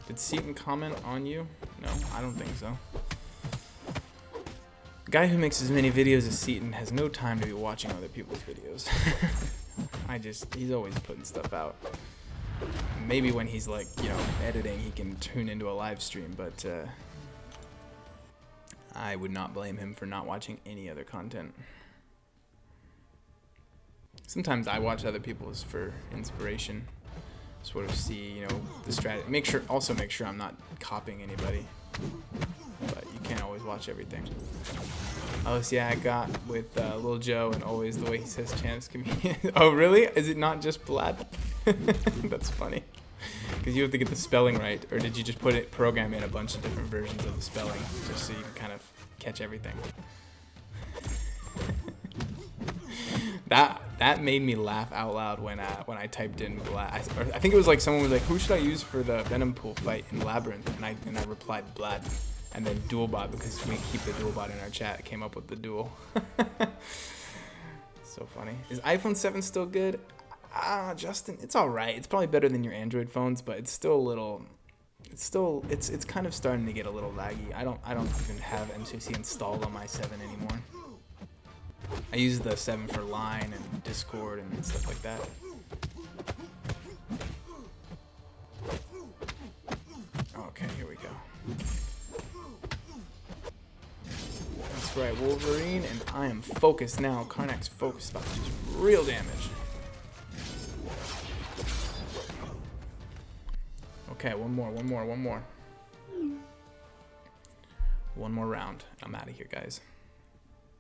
Did Seaton comment on you? No, I don't think so. The guy who makes as many videos as Seaton has no time to be watching other people's videos. he's always putting stuff out. Maybe when he's like, you know, editing, he can tune into a live stream, but I would not blame him for not watching any other content. Sometimes I watch other people's for inspiration, sort of see, you know, the strategy. Also make sure I'm not copying anybody, but you can't always watch everything. Oh, see, I got with Lil Joe and always the way he says champs comedian. Oh, really? Is it not just Blad? That's funny. Because you have to get the spelling right, or did you just program in a bunch of different versions of the spelling just so you can kind of catch everything? That made me laugh out loud when I typed in Blad. I think it was like someone was like, "Who should I use for the Venom Pool fight in Labyrinth?" And I replied Blad, and then Dualbot, because we keep the Dualbot in our chat, came up with the duel. So funny. Is iPhone 7 still good? Justin, it's all right. It's probably better than your Android phones, but it's still a little. It's kind of starting to get a little laggy. I don't even have MCC installed on my 7 anymore. I use the 7 for Line and Discord and stuff like that. Okay, here we go. That's right, Wolverine, and I am focused now. Karnak's focused, about to do real damage. Okay, one more. One more round. I'm out of here, guys.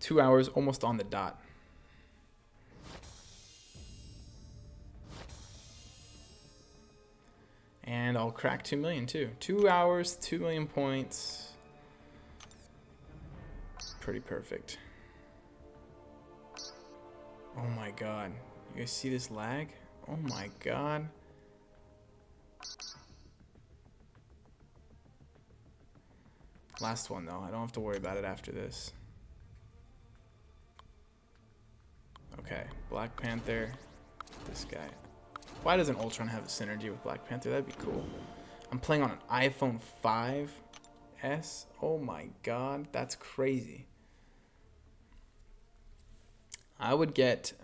2 hours, almost on the dot. And I'll crack 2 million too. 2 hours, 2 million points. Pretty perfect. Oh my god. You guys see this lag? Oh my god. Last one though. I don't have to worry about it after this. Okay, Black Panther, this guy. Why doesn't Ultron have a synergy with Black Panther? That'd be cool. I'm playing on an iPhone 5s. Oh my god, that's crazy. I would get,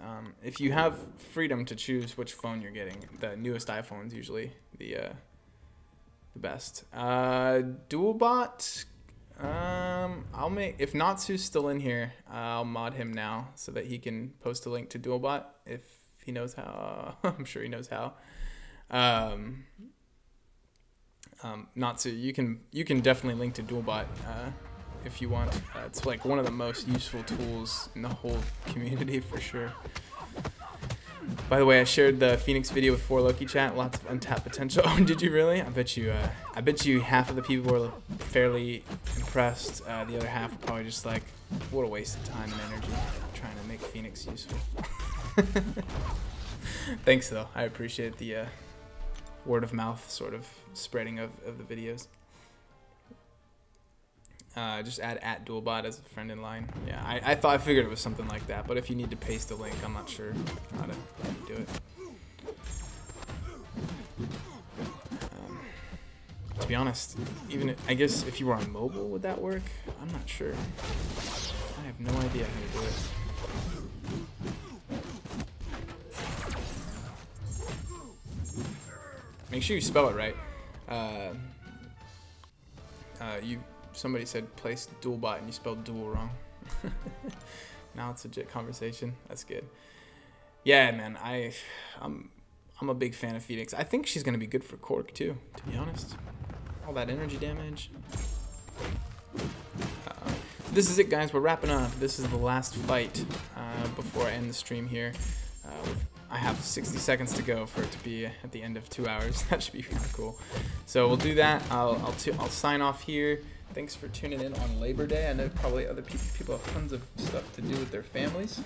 if you have freedom to choose which phone you're getting, the newest iPhone's usually the best. Dualbot. I'll make, if Natsu's still in here, I'll mod him now so that he can post a link to Dualbot if he knows how. I'm sure he knows how. Natsu, you can definitely link to Dualbot if you want. It's like one of the most useful tools in the whole community for sure. By the way, I shared the Phoenix video with 4Loki chat. Lots of untapped potential. Oh, did you really? I bet you half of the people were fairly impressed. The other half were probably just like, what a waste of time and energy trying to make Phoenix useful. Thanks though. I appreciate the word of mouth sort of spreading of the videos. Just add Dualbot as a friend in line. Yeah, I figured it was something like that, but if you need to paste a link, I'm not sure how to do it. To be honest, even I guess if you were on mobile, would that work? I'm not sure. I have no idea how to do it. Make sure you spell it right. Somebody said place Dualbot and you spelled dual wrong. Now it's a legit conversation. That's good. Yeah, man. I'm a big fan of Phoenix. I think she's gonna be good for Korg too, to be honest. All that energy damage. This is it, guys. We're wrapping up. This is the last fight before I end the stream here. I have 60 seconds to go for it to be at the end of 2 hours. That should be kind of cool. So we'll do that. I'll sign off here. Thanks for tuning in on Labor Day. I know probably other people have tons of stuff to do with their families.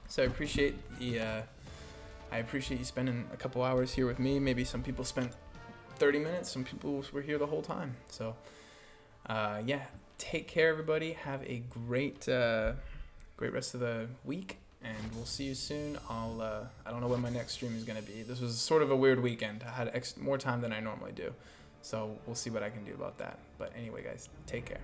So I appreciate you spending a couple hours here with me. Maybe some people spent 30 minutes. Some people were here the whole time. So yeah, take care, everybody. Have a great rest of the week. And we'll see you soon. I don't know when my next stream is going to be. This was sort of a weird weekend. I had more time than I normally do. So we'll see what I can do about that. But anyway, guys, take care.